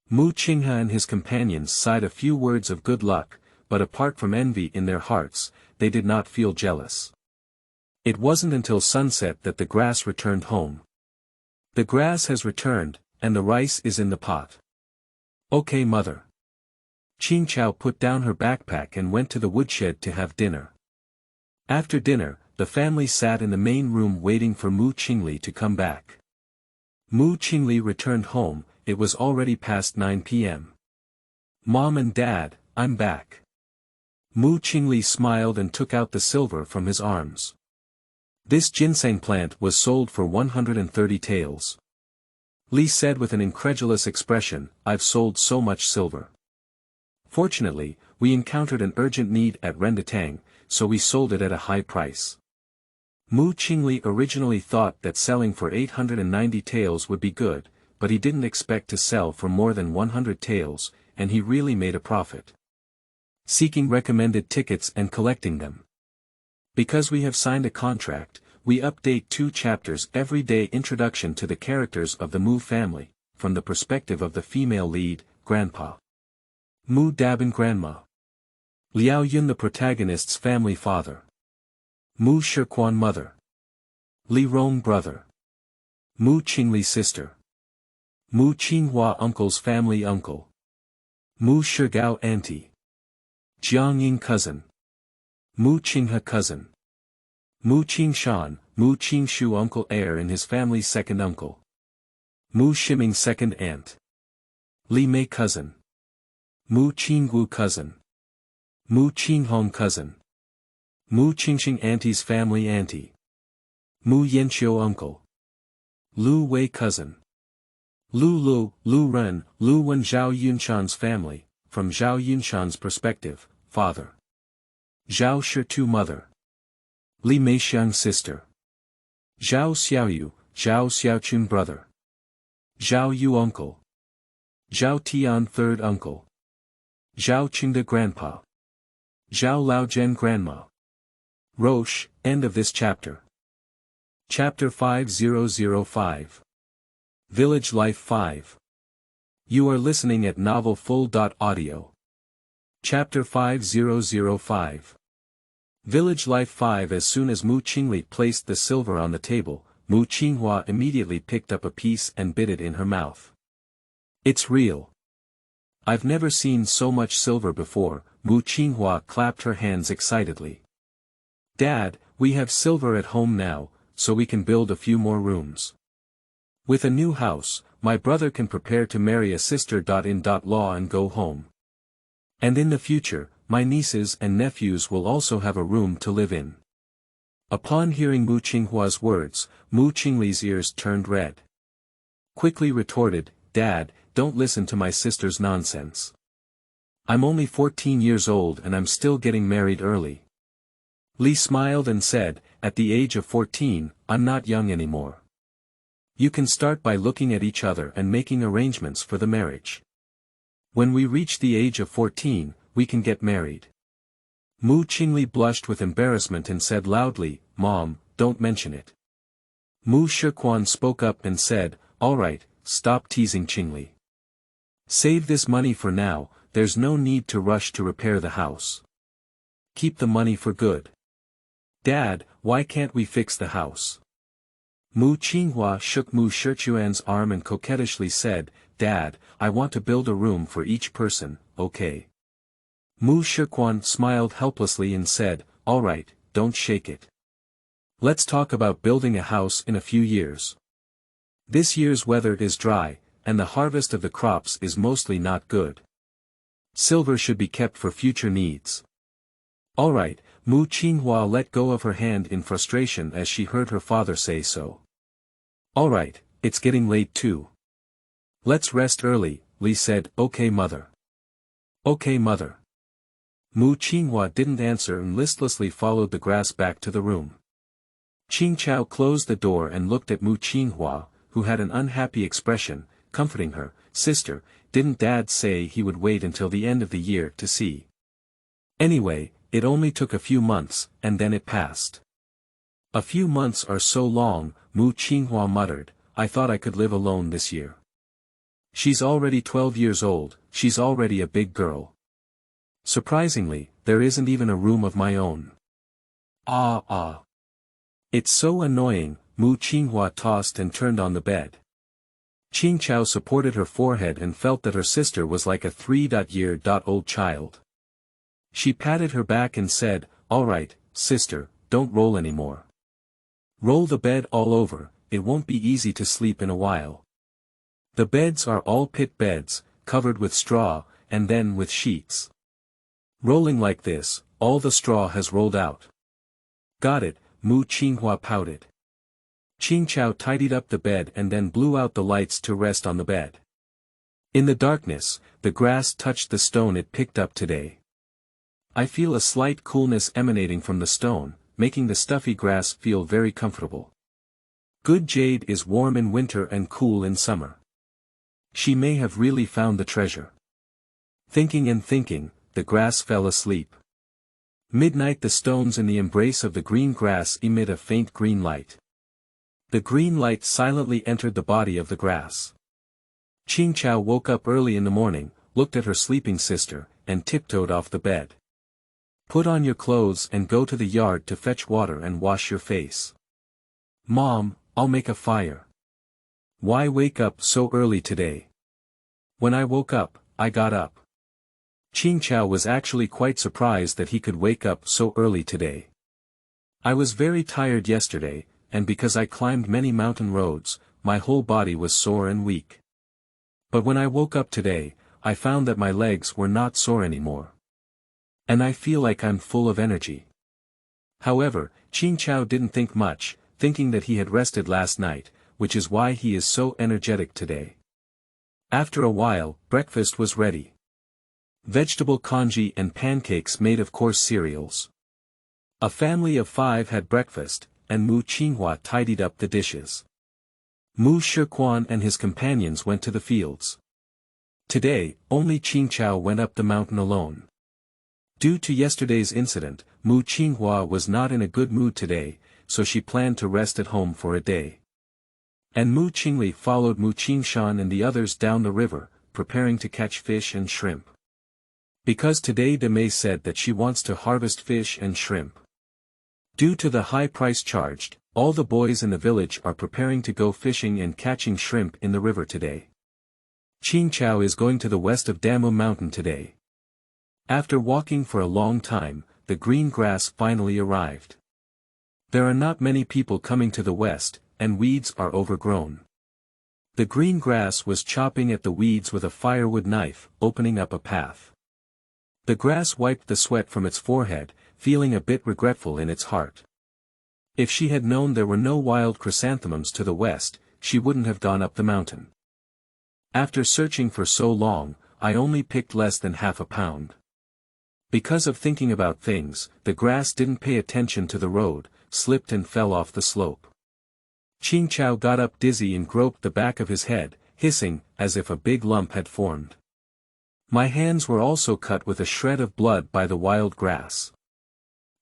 Mu Qinghe and his companions sighed a few words of good luck, but apart from envy in their hearts, they did not feel jealous. It wasn't until sunset that the grass returned home. The grass has returned, and the rice is in the pot. Okay, mother. Qingcao put down her backpack and went to the woodshed to have dinner. After dinner, the family sat in the main room waiting for Mu Qingli to come back. Mu Qingli returned home, it was already past 9 p.m. Mom and Dad, I'm back. Mu Qingli smiled and took out the silver from his arms. This ginseng plant was sold for 130 taels. Li said with an incredulous expression, I've sold so much silver. Fortunately, we encountered an urgent need at Rendatang, so we sold it at a high price. Mu Qingli originally thought that selling for 890 taels would be good, but he didn't expect to sell for more than 100 taels, and he really made a profit. Seeking recommended tickets and collecting them. Because we have signed a contract, we update 2 chapters every day. Introduction to the characters of the Mu family, from the perspective of the female lead, Grandpa. Mu Dabin Grandma. Liao Yun the protagonist's family father. Mu Shiquan mother. Li Rong brother. Mu Qingli sister. Mu Qinghua uncle's family uncle. Mu Shigao auntie. Jiangying cousin. Mu Qinghe cousin. Mu Qingshan, Mu Qingshu uncle heir and his family's second uncle. Mu Shiming second aunt. Li Mei cousin. Mu Qingwu cousin. Mu Qinghong cousin. Mu Qingxing auntie's family auntie. Mu Yanqiu uncle. Lu Wei cousin. Lu Ren, Lu Wen Zhao Yunshan's family, from Zhao Yunshan's perspective, father. Zhao Shitu mother. Li Meixiang sister. Zhao Xiaoyu, Zhao Xiaochun brother. Zhao Yu uncle. Zhao Tian third uncle. Zhao Qingde grandpa. Zhao Laozhen grandma. Roche, end of this chapter. Chapter 5005. Village Life 5. You are listening at novelfull.audio. Chapter 5005. Village Life 5. As soon as Mu Qingli placed the silver on the table, Mu Qinghua immediately picked up a piece and bit it in her mouth. It's real. I've never seen so much silver before. Mu Qinghua clapped her hands excitedly. Dad, we have silver at home now, so we can build a few more rooms. With a new house, my brother can prepare to marry a sister.in.law and go home. And in the future, my nieces and nephews will also have a room to live in. Upon hearing Mu Qinghua's words, Mu Qingli's ears turned red. Quickly retorted, Dad, don't listen to my sister's nonsense. I'm only 14 years old and I'm still getting married early. Li smiled and said, at the age of 14, I'm not young anymore. You can start by looking at each other and making arrangements for the marriage. When we reach the age of 14, we can get married. Mu Qingli blushed with embarrassment and said loudly, Mom, don't mention it. Mu Shiquan spoke up and said, all right, stop teasing Qingli. Save this money for now, there's no need to rush to repair the house. Keep the money for good. Dad, why can't we fix the house? Mu Qinghua shook Mu Shichuan's arm and coquettishly said, Dad, I want to build a room for each person, okay? Mu Shichuan smiled helplessly and said, all right, don't shake it. Let's talk about building a house in a few years. This year's weather is dry, and the harvest of the crops is mostly not good. Silver should be kept for future needs. All right, Mu Qinghua let go of her hand in frustration as she heard her father say so. All right, it's getting late too. Let's rest early, Li said, okay mother. Okay mother. Mu Qinghua didn't answer and listlessly followed the grass back to the room. Qingcao closed the door and looked at Mu Qinghua, who had an unhappy expression, comforting her, sister, didn't Dad say he would wait until the end of the year to see? Anyway, it only took a few months, and then it passed. A few months are so long, Mu Qinghua muttered, I thought I could live alone this year. She's already 12 years old, she's already a big girl. Surprisingly, there isn't even a room of my own. Ah. It's so annoying, Mu Qinghua tossed and turned on the bed. Qingcao supported her forehead and felt that her sister was like a 3-year-old child. She patted her back and said, all right, sister, don't roll anymore. Roll the bed all over, it won't be easy to sleep in a while. The beds are all pit beds, covered with straw, and then with sheets. Rolling like this, all the straw has rolled out. Got it, Mu Qinghua pouted. Qingcao tidied up the bed and then blew out the lights to rest on the bed. In the darkness, the grass touched the stone it picked up today. I feel a slight coolness emanating from the stone, making the stuffy grass feel very comfortable. Good jade is warm in winter and cool in summer. She may have really found the treasure. Thinking and thinking, the grass fell asleep. Midnight the stones in the embrace of the green grass emit a faint green light. The green light silently entered the body of the grass. Qingcao woke up early in the morning, looked at her sleeping sister, and tiptoed off the bed. Put on your clothes and go to the yard to fetch water and wash your face. Mom, I'll make a fire. Why wake up so early today? When I woke up, I got up. Qingcao was actually quite surprised that he could wake up so early today. I was very tired yesterday, and because I climbed many mountain roads, my whole body was sore and weak. But when I woke up today, I found that my legs were not sore anymore. And I feel like I'm full of energy. However, Qingcao didn't think much, thinking that he had rested last night, which is why he is so energetic today. After a while, breakfast was ready. Vegetable congee and pancakes made of coarse cereals. A family of 5 had breakfast, and Mu Qinghua tidied up the dishes. Mu Shichuan and his companions went to the fields. Today, only Qingcao went up the mountain alone. Due to yesterday's incident, Mu Qinghua was not in a good mood today, so she planned to rest at home for a day. And Mu Qingli followed Mu Qingshan and the others down the river, preparing to catch fish and shrimp. Because today Demei said that she wants to harvest fish and shrimp. Due to the high price charged, all the boys in the village are preparing to go fishing and catching shrimp in the river today. Qingcao is going to the west of Damu Mountain today. After walking for a long time, the green grass finally arrived. There are not many people coming to the west, and weeds are overgrown. The green grass was chopping at the weeds with a firewood knife, opening up a path. The grass wiped the sweat from its forehead, feeling a bit regretful in its heart. If she had known there were no wild chrysanthemums to the west, she wouldn't have gone up the mountain. After searching for so long, I only picked less than half a pound. Because of thinking about things, the grass didn't pay attention to the road, slipped and fell off the slope. Qingcao got up dizzy and groped the back of his head, hissing, as if a big lump had formed. My hands were also cut with a shred of blood by the wild grass.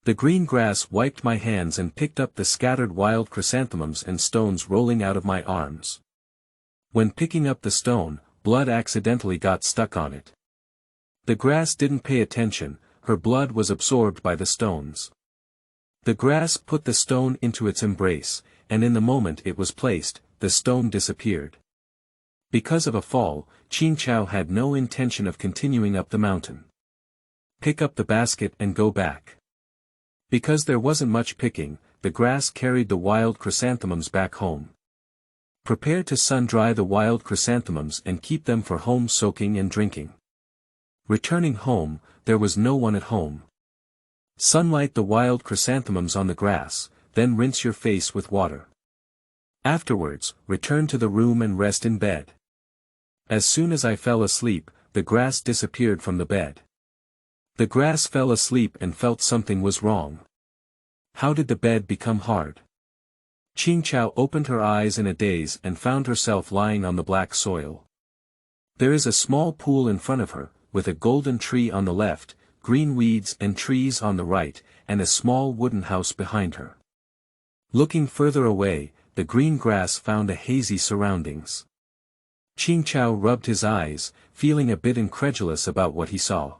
The green grass wiped my hands and picked up the scattered wild chrysanthemums and stones rolling out of my arms. When picking up the stone, blood accidentally got stuck on it. The grass didn't pay attention, her blood was absorbed by the stones. The grass put the stone into its embrace, and in the moment it was placed, the stone disappeared. Because of a fall, Qingcao had no intention of continuing up the mountain. Pick up the basket and go back. Because there wasn't much picking, the grass carried the wild chrysanthemums back home. Prepare to sun-dry the wild chrysanthemums and keep them for home soaking and drinking. Returning home, there was no one at home. Sunlight the wild chrysanthemums on the grass, then rinse your face with water. Afterwards, return to the room and rest in bed. As soon as I fell asleep, the grass disappeared from the bed. The grass fell asleep and felt something was wrong. How did the bed become hard? Qingcao opened her eyes in a daze and found herself lying on the black soil. There is a small pool in front of her, with a golden tree on the left, green weeds and trees on the right, and a small wooden house behind her. Looking further away, the green grass found a hazy surroundings. Qingcao rubbed his eyes, feeling a bit incredulous about what he saw.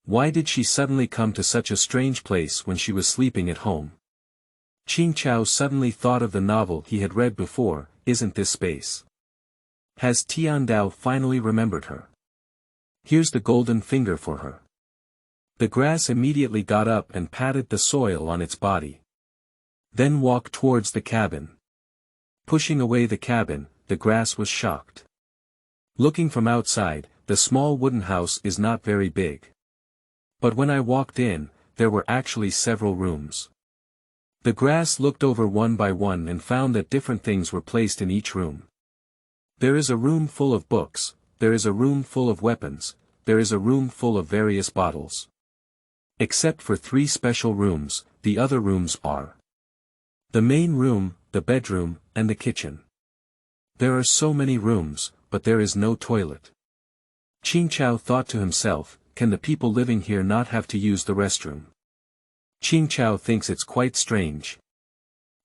Why did she suddenly come to such a strange place when she was sleeping at home? Qingcao suddenly thought of the novel he had read before, Isn't This Space? Has Tiandao finally remembered her? Here's the golden finger for her. The grass immediately got up and patted the soil on its body. Then walked towards the cabin. Pushing away the cabin, the grass was shocked. Looking from outside, the small wooden house is not very big. But when I walked in, there were actually several rooms. The grass looked over one by one and found that different things were placed in each room. There is a room full of books, there is a room full of weapons, there is a room full of various bottles. Except for 3 special rooms, the other rooms are the main room, the bedroom, and the kitchen. There are so many rooms, but there is no toilet. Qingcao thought to himself, can the people living here not have to use the restroom? Qingcao thinks it's quite strange.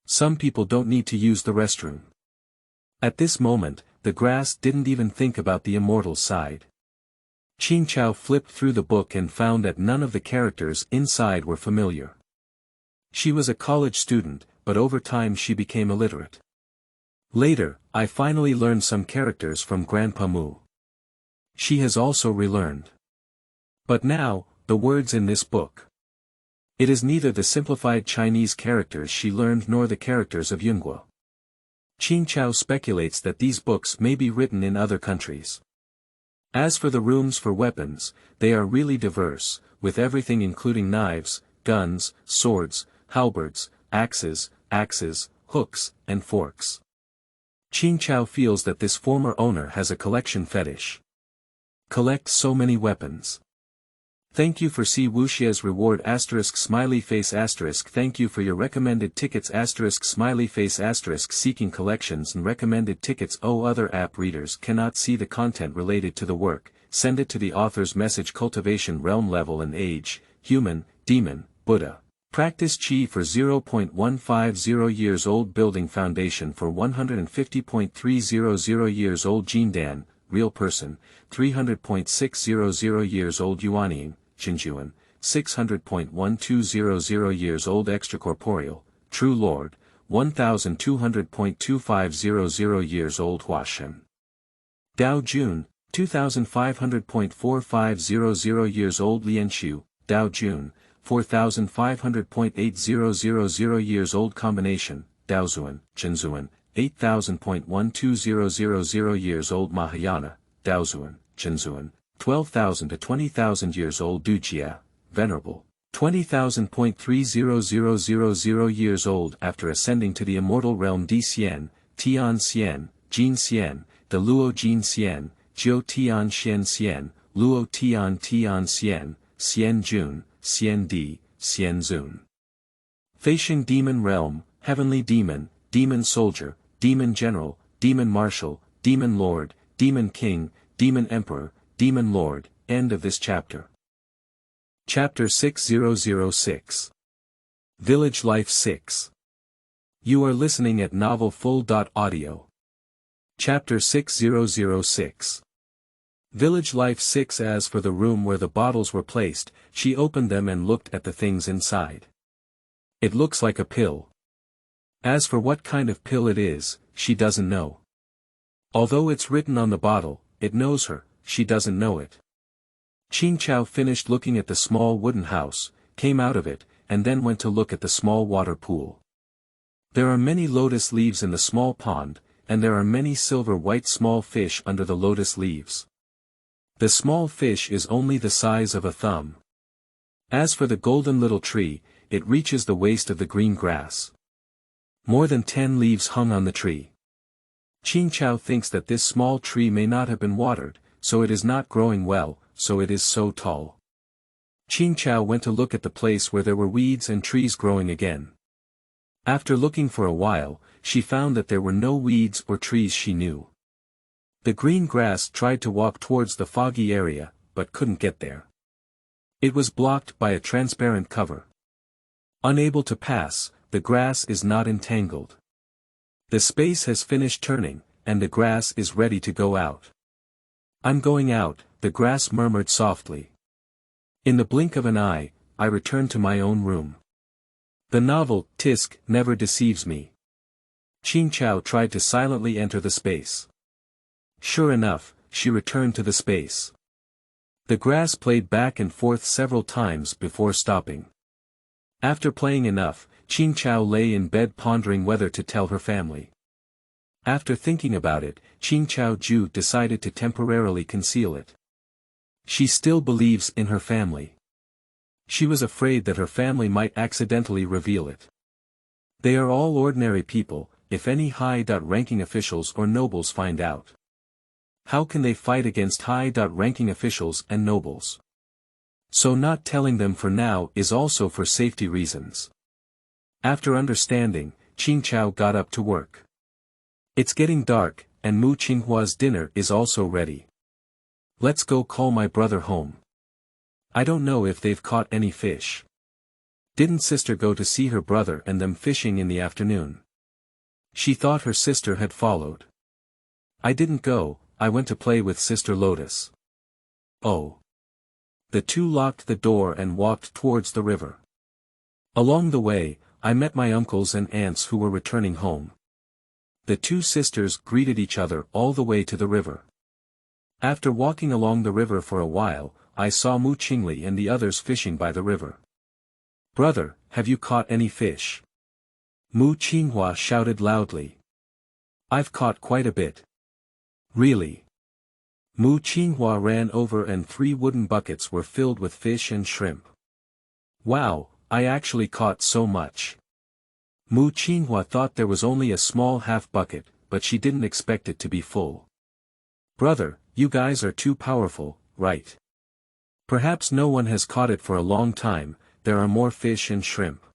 Some people don't need to use the restroom. At this moment, the grass didn't even think about the immortal side. Qingcao flipped through the book and found that none of the characters inside were familiar. She was a college student, but over time she became illiterate. Later, I finally learned some characters from Grandpa Mu. She has also relearned. But now, the words in this book. It is neither the simplified Chinese characters she learned nor the characters of Yunguo. Qingcao speculates that these books may be written in other countries. As for the rooms for weapons, they are really diverse, with everything including knives, guns, swords, halberds, axes, hooks, and forks. Qingcao feels that this former owner has a collection fetish. Collect so many weapons. Thank you for C. Wuxia's reward smiley face thank you for your recommended tickets smiley face seeking collections and recommended tickets. Other app readers cannot see the content related to the work, send it to the author's message. Cultivation realm level and age, human, demon, Buddha. Practice Qi for 0.150 years old, building foundation for 150.300 years old, Jindan, real person, 300.600 years old, Yuanying, Qingjuan, 600.1200 years old, extracorporeal, true lord, 1200.2500 years old, Huashen. Dao Jun, 2500.4500 years old, Lianshu, Dao Jun, 4500.8000 years old, combination, Daozuan, Zhenzuan, 8000.12000 years old, Mahayana, Daozuan, Zhenzuan, 12,000 to 20,000 years old, Dujia, venerable, 20,000.3000 years old. After ascending to the immortal realm, Di Xian, Tian Xian, Jin Xian, De Luo Jin Xian, Jiu Tian Xian Xian, Luo Tian Tian Xian, Xian Jun, Xian Di, Xian Zun. Feisheng demon realm, heavenly demon, demon soldier, demon general, demon marshal, demon lord, demon king, demon emperor, demon lord. End of this chapter. Chapter 6006. Village Life 6. You are listening at novelfull.audio. Chapter 6006. Village Life 6. As for the room where the bottles were placed, she opened them and looked at the things inside. It looks like a pill. As for what kind of pill it is, she doesn't know. Although it's written on the bottle, it knows her, she doesn't know it. Qingcao finished looking at the small wooden house, came out of it, and then went to look at the small water pool. There are many lotus leaves in the small pond, and there are many silver-white small fish under the lotus leaves. The small fish is only the size of a thumb. As for the golden little tree, it reaches the waist of the green grass. More than 10 leaves hung on the tree. Qingcao thinks that this small tree may not have been watered, so it is not growing well, so it is so tall. Qingcao went to look at the place where there were weeds and trees growing again. After looking for a while, she found that there were no weeds or trees she knew. The green grass tried to walk towards the foggy area, but couldn't get there. It was blocked by a transparent cover. Unable to pass, the grass is not entangled. The space has finished turning, and the grass is ready to go out. I'm going out, the grass murmured softly. In the blink of an eye, I returned to my own room. The novel, Tisk, never deceives me. Qingcao tried to silently enter the space. Sure enough, she returned to the space. The grass played back and forth several times before stopping. After playing enough, Qingcao lay in bed pondering whether to tell her family. After thinking about it, Qingcao Ju decided to temporarily conceal it. She still believes in her family. She was afraid that her family might accidentally reveal it. They are all ordinary people, if any high-ranking officials or nobles find out. How can they fight against high-ranking officials and nobles? So not telling them for now is also for safety reasons. After understanding, Qingcao got up to work. It's getting dark, and Mu Qinghua's dinner is also ready. Let's go call my brother home. I don't know if they've caught any fish. Didn't sister go to see her brother and them fishing in the afternoon? She thought her sister had followed. I didn't go, I went to play with Sister Lotus. Oh. The two locked the door and walked towards the river. Along the way, I met my uncles and aunts who were returning home. The two sisters greeted each other all the way to the river. After walking along the river for a while, I saw Mu Qingli and the others fishing by the river. Brother, have you caught any fish? Mu Qinghua shouted loudly. I've caught quite a bit. Really? Mu Qinghua ran over and 3 wooden buckets were filled with fish and shrimp. Wow, I actually caught so much. Mu Qinghua thought there was only a small half bucket, but she didn't expect it to be full. Brother, you guys are too powerful, right? Perhaps no one has caught it for a long time, there are more fish and shrimp.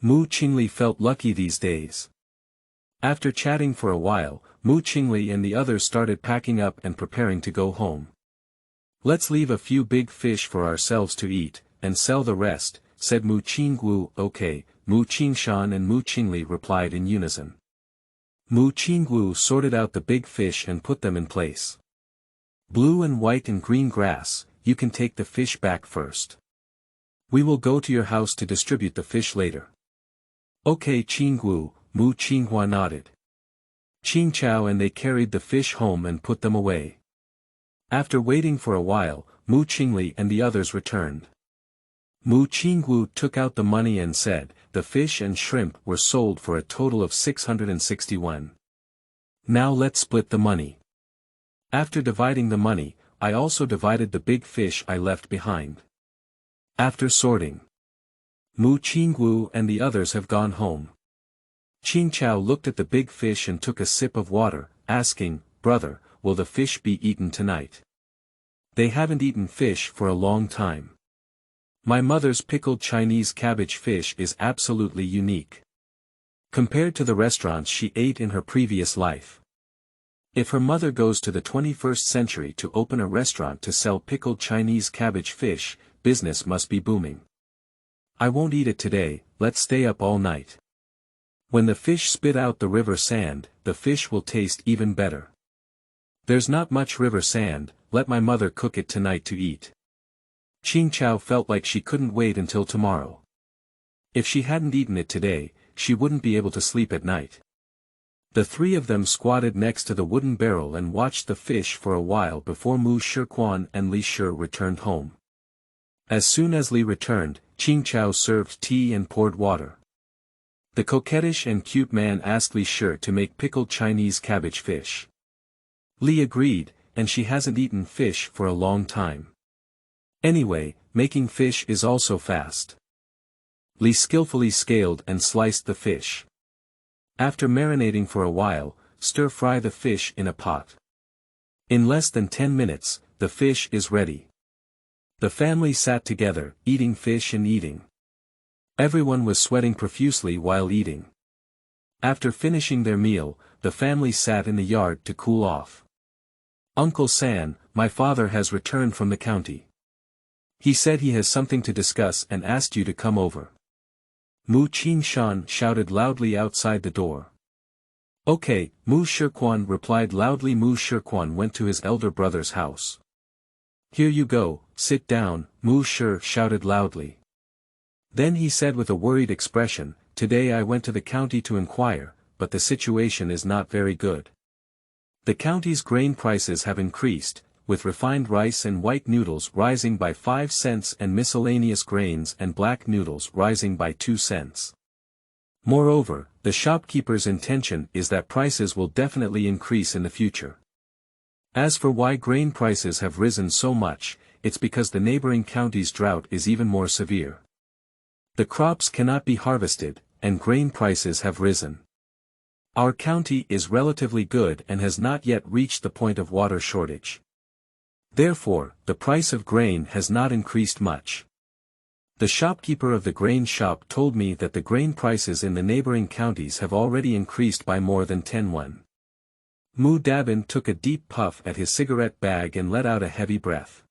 Mu Qingli felt lucky these days. After chatting for a while, Mu Qingli and the others started packing up and preparing to go home. Let's leave a few big fish for ourselves to eat, and sell the rest, said Mu Qingwu. Okay, Mu Qingshan and Mu Qingli replied in unison. Mu Qingwu sorted out the big fish and put them in place. Blue and white and green grass, you can take the fish back first. We will go to your house to distribute the fish later. Okay Qingwu, Mu Qinghua nodded. Qingcao and they carried the fish home and put them away. After waiting for a while, Mu Qingli and the others returned. Mu Qingwu took out the money and said, the fish and shrimp were sold for a total of 661. Now let's split the money. After dividing the money, I also divided the big fish I left behind. After sorting, Mu Qingwu and the others have gone home. Qingcao looked at the big fish and took a sip of water, asking, Brother, will the fish be eaten tonight? They haven't eaten fish for a long time. My mother's pickled Chinese cabbage fish is absolutely unique. Compared to the restaurants she ate in her previous life. If her mother goes to the 21st century to open a restaurant to sell pickled Chinese cabbage fish, business must be booming. I won't eat it today, let's stay up all night. When the fish spit out the river sand, the fish will taste even better. There's not much river sand, let my mother cook it tonight to eat. Qingcao felt like she couldn't wait until tomorrow. If she hadn't eaten it today, she wouldn't be able to sleep at night. The three of them squatted next to the wooden barrel and watched the fish for a while before Mu Shiquan and Li Shi returned home. As soon as Li returned, Qingcao served tea and poured water. The coquettish and cute man asked Li Shi to make pickled Chinese cabbage fish. Li agreed, and she hasn't eaten fish for a long time. Anyway, making fish is also fast. Li skillfully scaled and sliced the fish. After marinating for a while, stir-fry the fish in a pot. In less than 10 minutes, the fish is ready. The family sat together, eating fish and eating. Everyone was sweating profusely while eating. After finishing their meal, the family sat in the yard to cool off. Uncle San, my father has returned from the county. He said he has something to discuss and asked you to come over. Mu Qingshan shouted loudly outside the door. Okay, Mu Shiquan replied loudly. Mu Shiquan went to his elder brother's house. Here you go, sit down, Mu Shi shouted loudly. Then he said with a worried expression, today I went to the county to inquire, but the situation is not very good. The county's grain prices have increased, with refined rice and white noodles rising by 5 cents and miscellaneous grains and black noodles rising by 2 cents. Moreover, the shopkeeper's intention is that prices will definitely increase in the future. As for why grain prices have risen so much, it's because the neighboring county's drought is even more severe. The crops cannot be harvested, and grain prices have risen. Our county is relatively good and has not yet reached the point of water shortage. Therefore, the price of grain has not increased much. The shopkeeper of the grain shop told me that the grain prices in the neighboring counties have already increased by more than 10 won. Mu Dabin took a deep puff at his cigarette bag and let out a heavy breath.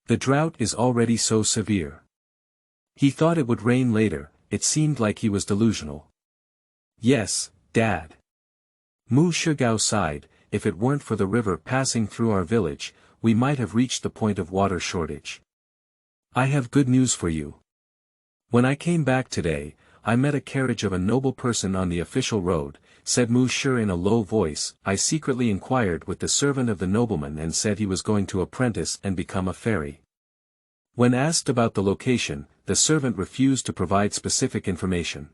The drought is already so severe. He thought it would rain later, it seemed like he was delusional. Yes, Dad. Mu Shiqao sighed, if it weren't for the river passing through our village, we might have reached the point of water shortage. I have good news for you. When I came back today, I met a carriage of a noble person on the official road, said Mu Shi in a low voice. I secretly inquired with the servant of the nobleman and said he was going to apprentice and become a fairy. When asked about the location, the servant refused to provide specific information.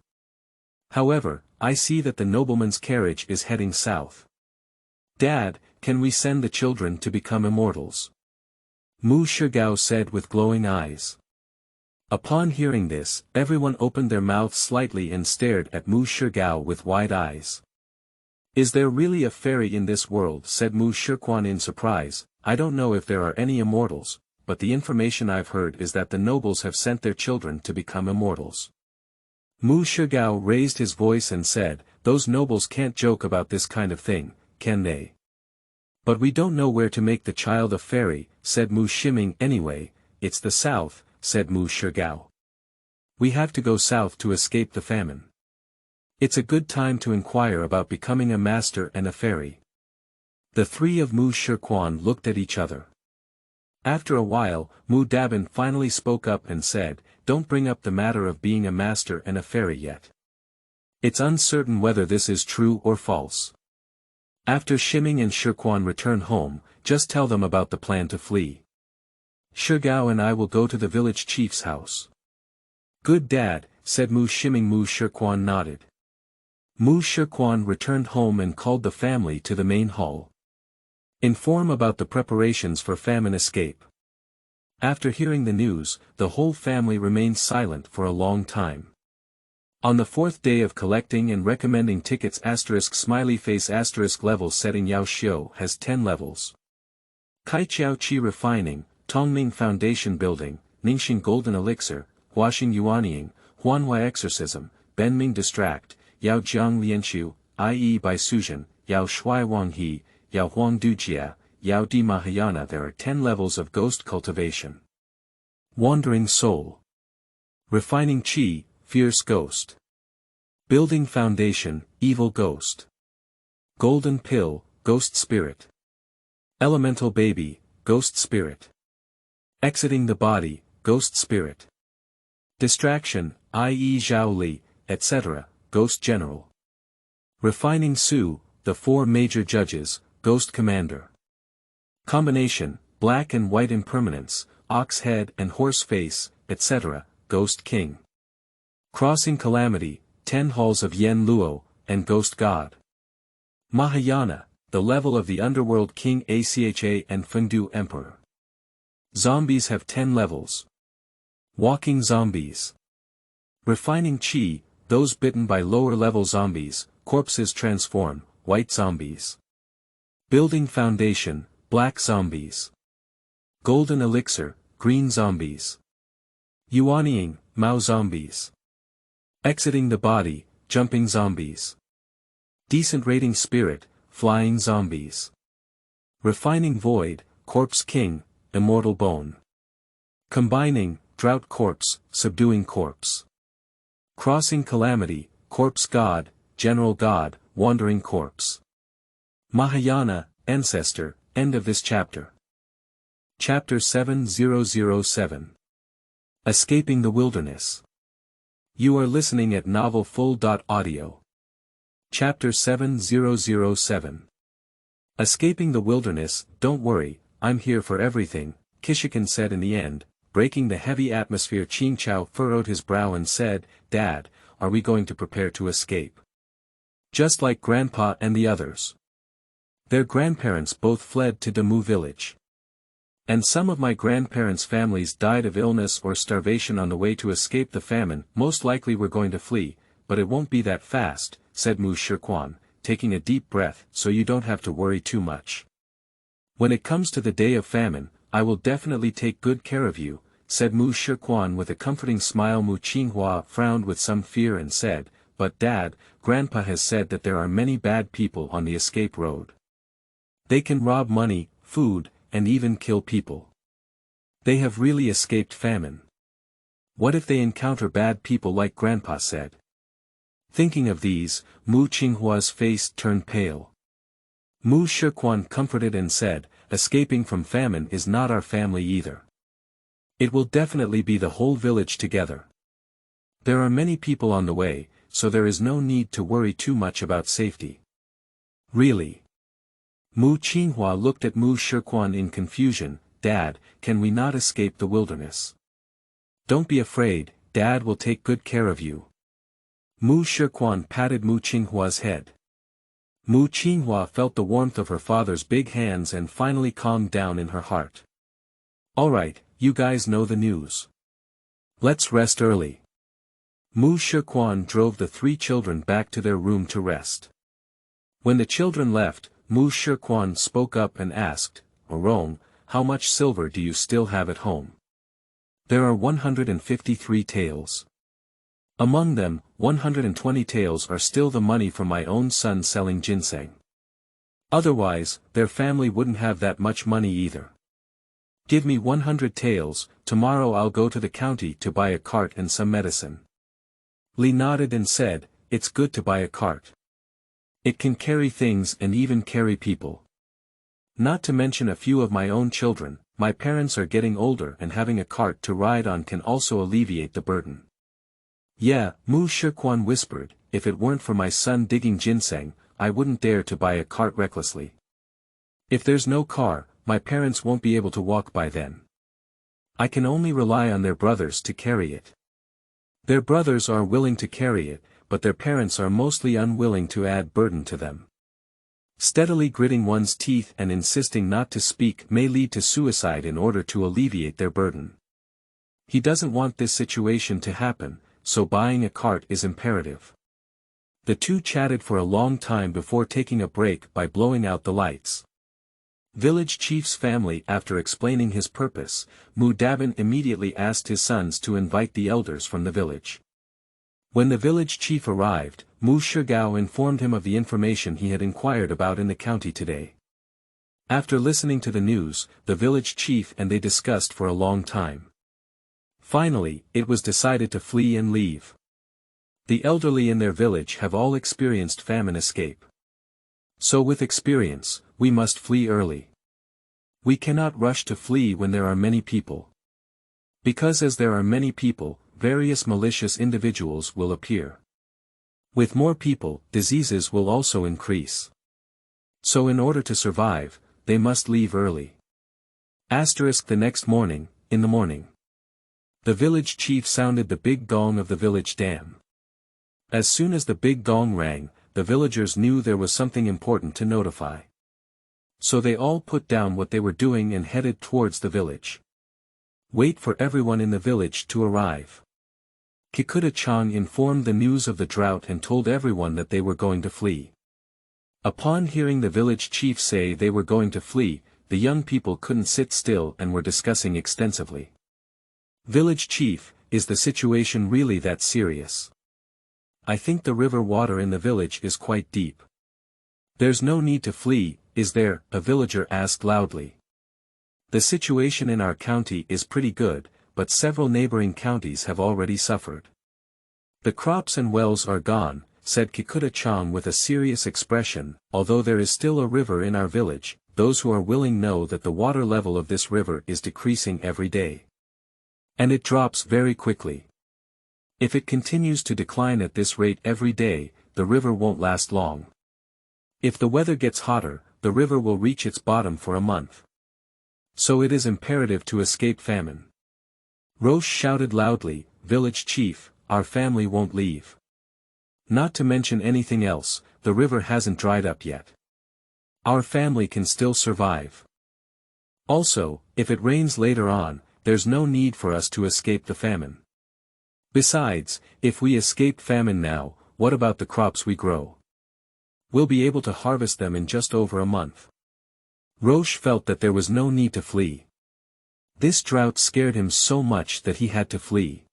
However, I see that the nobleman's carriage is heading south. Dad, can we send the children to become immortals? Mu Shiqao said with glowing eyes. Upon hearing this, everyone opened their mouths slightly and stared at Mu Shiqao with wide eyes. Is there really a fairy in this world? Said Mu Shiquan in surprise. I don't know if there are any immortals, but the information I've heard is that the nobles have sent their children to become immortals. Mu Shiqao raised his voice and said, those nobles can't joke about this kind of thing, can they? But we don't know where to make the child a fairy, said Mu Shiming. Anyway, it's the south, said Mu Shiqao. We have to go south to escape the famine. It's a good time to inquire about becoming a master and a fairy. The three of Mu Shiquan looked at each other. After a while, Mu Dabin finally spoke up and said, don't bring up the matter of being a master and a fairy yet. It's uncertain whether this is true or false. After Shiming and Shiquan return home, just tell them about the plan to flee. Shiqao and I will go to the village chief's house. Good Dad, said Mu Shiming. Mu Shiquan nodded. Mu Shiquan returned home and called the family to the main hall. Inform about the preparations for famine escape. After hearing the news, the whole family remained silent for a long time. On the fourth day of collecting and recommending tickets smiley face level setting Yao Xiu has 10 levels. Qingcao Qi Refining, Tongming Foundation Building, Ningxing Golden Elixir, Huaxing Yuanying, Huanhua Exorcism, Benming Distract, Yao Jiang Lianxiu, i.e. by Suzhen, Yao Shui Wang He, Yao Huang Dujia, Yao Di Mahayana. There are 10 levels of ghost cultivation. Wandering Soul. Refining Qi, Fierce Ghost. Building Foundation, Evil Ghost. Golden Pill, Ghost Spirit. Elemental Baby, Ghost Spirit. Exiting the Body, Ghost Spirit. Distraction, i.e. Zhao Li, etc., Ghost General. Refining Su, the 4 major judges, Ghost Commander. Combination, black and white impermanence, ox head and horse face, etc., Ghost King. Crossing Calamity, 10 halls of Yen Luo, and Ghost God. Mahayana, the level of the underworld King Acha and Fengdu Emperor. Zombies have 10 levels. Walking Zombies. Refining Qi, those bitten by lower-level zombies, corpses transform, white zombies. Building Foundation, black zombies. Golden Elixir, green zombies. Yuanying, Mao zombies. Exiting the body, jumping zombies. Decent Rating Spirit, flying zombies. Refining Void, Corpse King, immortal bone. Combining, Drought Corpse, subduing corpse. Crossing Calamity, Corpse God, General God, wandering corpse. Mahayana, Ancestor, end of this chapter. Chapter 7007. Escaping the Wilderness. You are listening at novelfull.audio. Chapter 7007. Escaping the Wilderness. Don't worry, I'm here for everything, Qishikan said in the end. Breaking the heavy atmosphere. Qingcao furrowed his brow and said, Dad, are we going to prepare to escape? Just like Grandpa and the others. Their grandparents both fled to Damu village. And some of my grandparents' families died of illness or starvation on the way to escape the famine. Most likely we're going to flee, but it won't be that fast, said Mu Shiquan, taking a deep breath, so you don't have to worry too much. When it comes to the day of famine, I will definitely take good care of you, said Mu Shiquan with a comforting smile. Mu Qinghua frowned with some fear and said, But Dad, Grandpa has said that there are many bad people on the escape road. They can rob money, food, and even kill people. They have really escaped famine. What if they encounter bad people like Grandpa said? Thinking of these, Mu Qinghua's face turned pale. Mu Shiquan comforted and said, Escaping from famine is not our family either. It will definitely be the whole village together. There are many people on the way, so there is no need to worry too much about safety. Really? Mu Qinghua looked at Mu Shiquan in confusion. Dad, can we not escape the wilderness? Don't be afraid, Dad will take good care of you. Mu Shiquan patted Mu Qinghua's head. Mu Qinghua felt the warmth of her father's big hands and finally calmed down in her heart. Alright, you guys know the news. Let's rest early. Mu Shiquan drove the 3 children back to their room to rest. When the children left, Mu Shiquan spoke up and asked, Orong, how much silver do you still have at home? There are 153 taels. Among them, 120 taels are still the money from my own son selling ginseng. Otherwise, their family wouldn't have that much money either. Give me 100 taels, tomorrow I'll go to the county to buy a cart and some medicine. Li nodded and said, It's good to buy a cart. It can carry things and even carry people. Not to mention a few of my own children, my parents are getting older and having a cart to ride on can also alleviate the burden. Yeah, Mu Shiquan whispered, if it weren't for my son digging ginseng, I wouldn't dare to buy a cart recklessly. If there's no car, my parents won't be able to walk by then. I can only rely on their brothers to carry it. Their brothers are willing to carry it, but their parents are mostly unwilling to add burden to them. Steadily gritting one's teeth and insisting not to speak may lead to suicide in order to alleviate their burden. He doesn't want this situation to happen, so buying a cart is imperative. The two chatted for a long time before taking a break by blowing out the lights. Village chief's family. After explaining his purpose, Mu Dabin immediately asked his sons to invite the elders from the village. When the village chief arrived, Mu Shigao informed him of the information he had inquired about in the county today. After listening to the news, the village chief and they discussed for a long time. Finally, it was decided to flee and leave. The elderly in their village have all experienced famine escape. So with experience, we must flee early. We cannot rush to flee when there are many people. Because as there are many people, various malicious individuals will appear. With more people, diseases will also increase. So in order to survive, they must leave early. The next morning, in the morning, the village chief sounded the big gong of the village dam. As soon as the big gong rang, the villagers knew there was something important to notify. So they all put down what they were doing and headed towards the village. Wait for everyone in the village to arrive. Qingcao informed the news of the drought and told everyone that they were going to flee. Upon hearing the village chief say they were going to flee, the young people couldn't sit still and were discussing extensively. Village chief, is the situation really that serious? I think the river water in the village is quite deep. There's no need to flee, is there? A villager asked loudly. The situation in our county is pretty good, but several neighboring counties have already suffered. The crops and wells are gone, said Qingcao with a serious expression. Although there is still a river in our village, those who are willing know that the water level of this river is decreasing every day. And it drops very quickly. If it continues to decline at this rate every day, the river won't last long. If the weather gets hotter, the river will reach its bottom for a month. So it is imperative to escape famine. Roche shouted loudly, "Village chief, our family won't leave. Not to mention anything else, the river hasn't dried up yet. Our family can still survive. Also, if it rains later on, there's no need for us to escape the famine. Besides, if we escape famine now, what about the crops we grow? We'll be able to harvest them in just over a month." Roche felt that there was no need to flee. This drought scared him so much that he had to flee.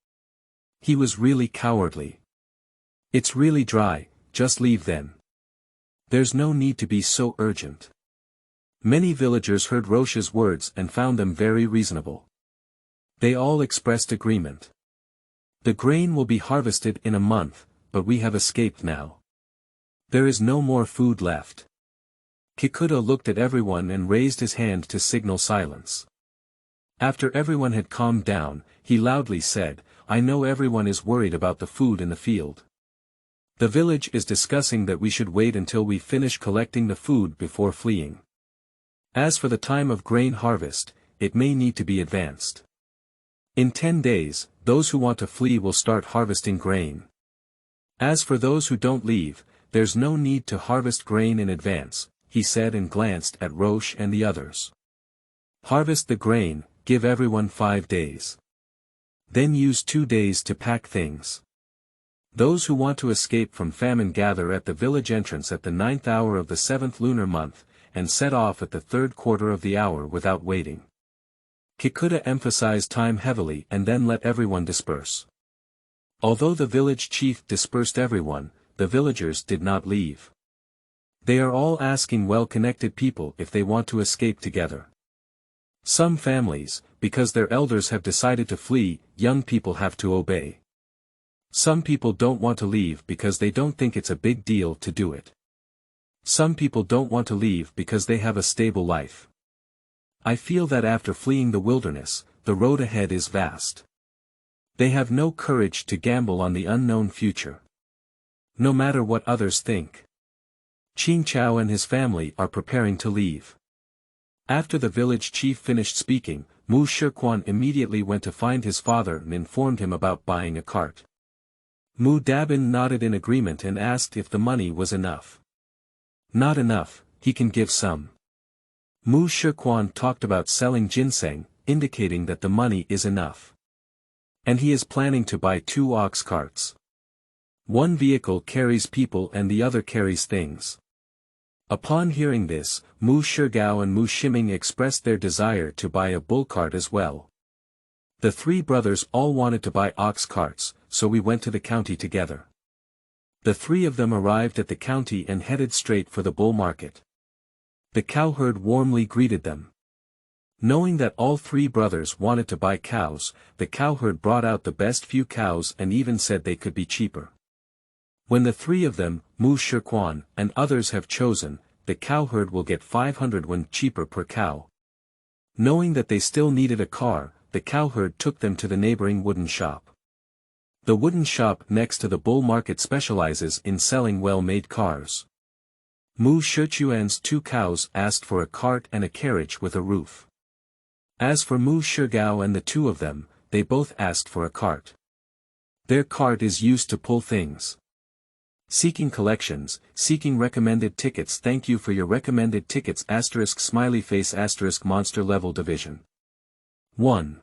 He was really cowardly. "It's really dry, just leave then. There's no need to be so urgent." Many villagers heard Roche's words and found them very reasonable. They all expressed agreement. "The grain will be harvested in a month, but we have escaped now. There is no more food left." Qingcao looked at everyone and raised his hand to signal silence. After everyone had calmed down, he loudly said, "I know everyone is worried about the food in the field. The village is discussing that we should wait until we finish collecting the food before fleeing. As for the time of grain harvest, it may need to be advanced. In 10 days, those who want to flee will start harvesting grain. As for those who don't leave, there's no need to harvest grain in advance," he said and glanced at Roche and the others. "Harvest the grain, give everyone 5 days. Then use 2 days to pack things. Those who want to escape from famine gather at the village entrance at the 9th hour of the 7th lunar month, and set off at the 3rd quarter of the hour without waiting." Qingcao emphasized time heavily and then let everyone disperse. Although the village chief dispersed everyone, the villagers did not leave. They are all asking well-connected people if they want to escape together. Some families, because their elders have decided to flee, young people have to obey. Some people don't want to leave because they don't think it's a big deal to do it. Some people don't want to leave because they have a stable life. I feel that after fleeing the wilderness, the road ahead is vast. They have no courage to gamble on the unknown future. No matter what others think. Qingcao and his family are preparing to leave. After the village chief finished speaking, Mu Shiquan immediately went to find his father and informed him about buying a cart. Mu Dabin nodded in agreement and asked if the money was enough. "Not enough, he can give some." Mu Shiquan talked about selling ginseng, indicating that the money is enough. And he is planning to buy 2 ox carts. One vehicle carries people and the other carries things. Upon hearing this, Mu Shigao and Mu Shiming expressed their desire to buy a bull cart as well. The 3 brothers all wanted to buy ox carts, so we went to the county together. The 3 of them arrived at the county and headed straight for the bull market. The cowherd warmly greeted them. Knowing that all 3 brothers wanted to buy cows, the cowherd brought out the best few cows and even said they could be cheaper. When the 3 of them, Mu Shiquan, and others have chosen, the cowherd will get 500 yuan cheaper per cow. Knowing that they still needed a car, the cowherd took them to the neighboring wooden shop. The wooden shop next to the bull market specializes in selling well-made cars. Mu Shichuan's 2 cows asked for a cart and a carriage with a roof. As for Mu Shigao and the 2 of them, they both asked for a cart. Their cart is used to pull things. Seeking collections, seeking recommended tickets. Thank you for your recommended tickets. * smiley face * monster level division. 1.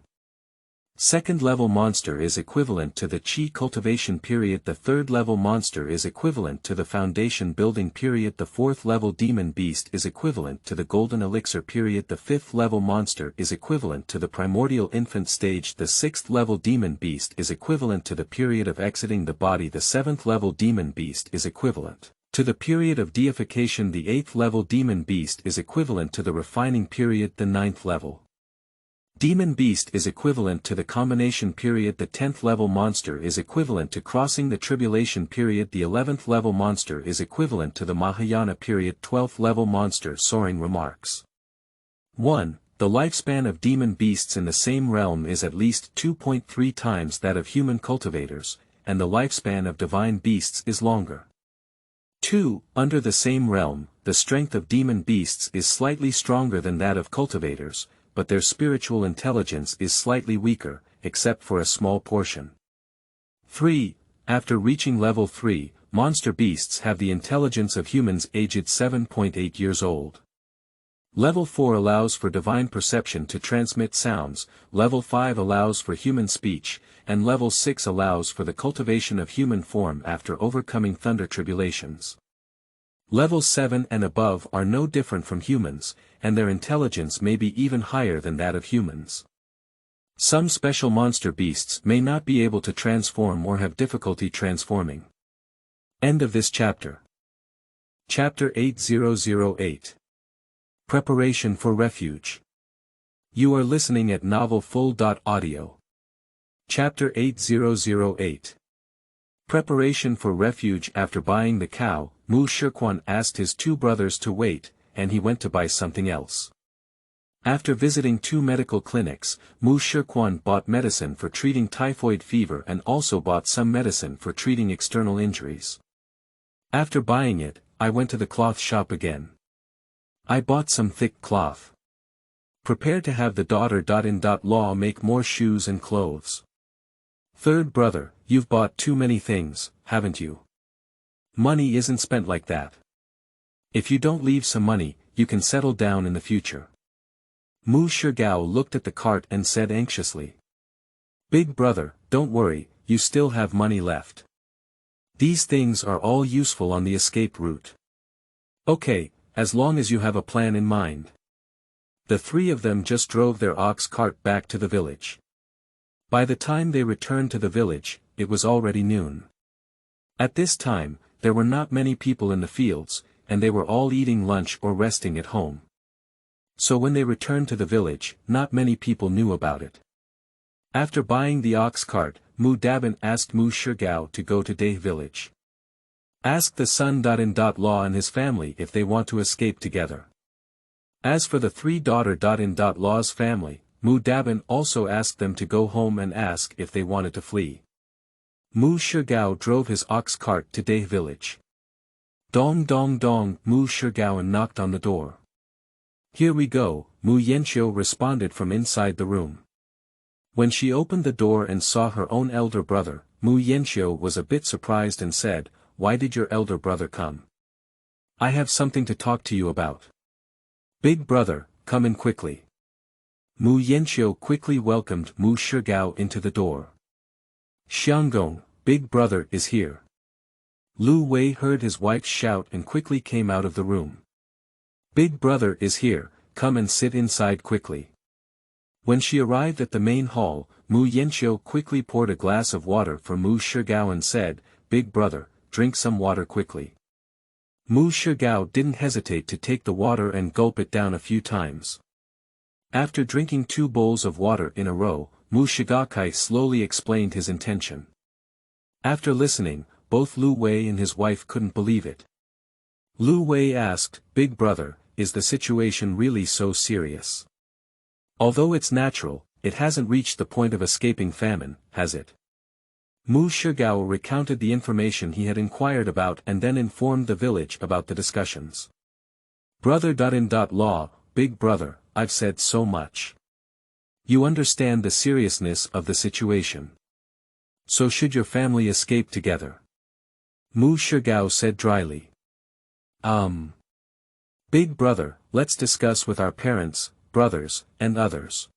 Second level monster is equivalent to the Qi cultivation period. The third level monster is equivalent to the foundation building period. The fourth level demon beast is equivalent to the golden elixir period. The fifth level monster is equivalent to the primordial infant stage. The sixth level demon beast is equivalent to the period of exiting the body. The seventh level demon beast is equivalent to the period of deification. The eighth level demon beast is equivalent to the refining period. The ninth level demon beast is equivalent to the combination period. The 10th level monster is equivalent to crossing the tribulation period. The 11th level monster is equivalent to the Mahayana period. 12th level monster soaring remarks. 1. The lifespan of demon beasts in the same realm is at least 2.3 times that of human cultivators, and the lifespan of divine beasts is longer. 2. Under the same realm, the strength of demon beasts is slightly stronger than that of cultivators, but their spiritual intelligence is slightly weaker, except for a small portion. 3. After reaching level 3, monster beasts have the intelligence of humans aged 7.8 years old. Level 4 allows for divine perception to transmit sounds, level 5 allows for human speech, and level 6 allows for the cultivation of human form after overcoming thunder tribulations. Levels 7 and above are no different from humans, and their intelligence may be even higher than that of humans. Some special monster beasts may not be able to transform or have difficulty transforming. End of this chapter. Chapter 8008. Preparation for Refuge. You are listening at novelfull.audio. Chapter 8008. Preparation for Refuge. After buying the cow, Mu Shiquan asked his 2 brothers to wait, and he went to buy something else. After visiting 2 medical clinics, Mu Shiquan bought medicine for treating typhoid fever and also bought some medicine for treating external injuries. After buying it, I went to the cloth shop again. I bought some thick cloth. Prepare to have the daughter-in-law make more shoes and clothes. Third brother, you've bought too many things, haven't you? Money isn't spent like that. If you don't leave some money, you can settle down in the future. Mu Shigao looked at the cart and said anxiously. Big brother, don't worry, you still have money left. These things are all useful on the escape route. Okay, as long as you have a plan in mind. The 3 of them just drove their ox cart back to the village. By the time they returned to the village, it was already noon. At this time, there were not many people in the fields, and they were all eating lunch or resting at home. So when they returned to the village, not many people knew about it. After buying the ox cart, Mu Dabin asked Mu Shigao to go to Day village. Ask the son-in-law and his family if they want to escape together. As for the 3 daughter-in-law's family, Mu Dabin also asked them to go home and ask if they wanted to flee. Mu Shigao drove his ox cart to Day village. Dong dong dong, Mu Shigao knocked on the door. Here we go, Mu Yanqiu responded from inside the room. When she opened the door and saw her own elder brother, Mu Yanqiu was a bit surprised and said, "Why did your elder brother come?" "I have something to talk to you about." "Big brother, come in quickly." Mu Yanqiu quickly welcomed Mu Shigao into the door. "Xianggong, big brother is here." Lu Wei heard his wife shout and quickly came out of the room. "Big brother is here, come and sit inside quickly." When she arrived at the main hall, Mu Yanqiu quickly poured a glass of water for Mu Shigao and said, "Big brother, drink some water quickly." Mu Shigao didn't hesitate to take the water and gulp it down a few times. After drinking 2 bowls of water in a row, Mu Shigakai slowly explained his intention. After listening, both Lu Wei and his wife couldn't believe it. Lu Wei asked, "Big brother, is the situation really so serious? Although it's natural, it hasn't reached the point of escaping famine, has it?" Mu Shigao recounted the information he had inquired about and then informed the village about the discussions. Brother.in.law, big brother, I've said so much. You understand the seriousness of the situation. So should your family escape together? Mu Shigao said dryly. Big brother, let's discuss with our parents, brothers, and others.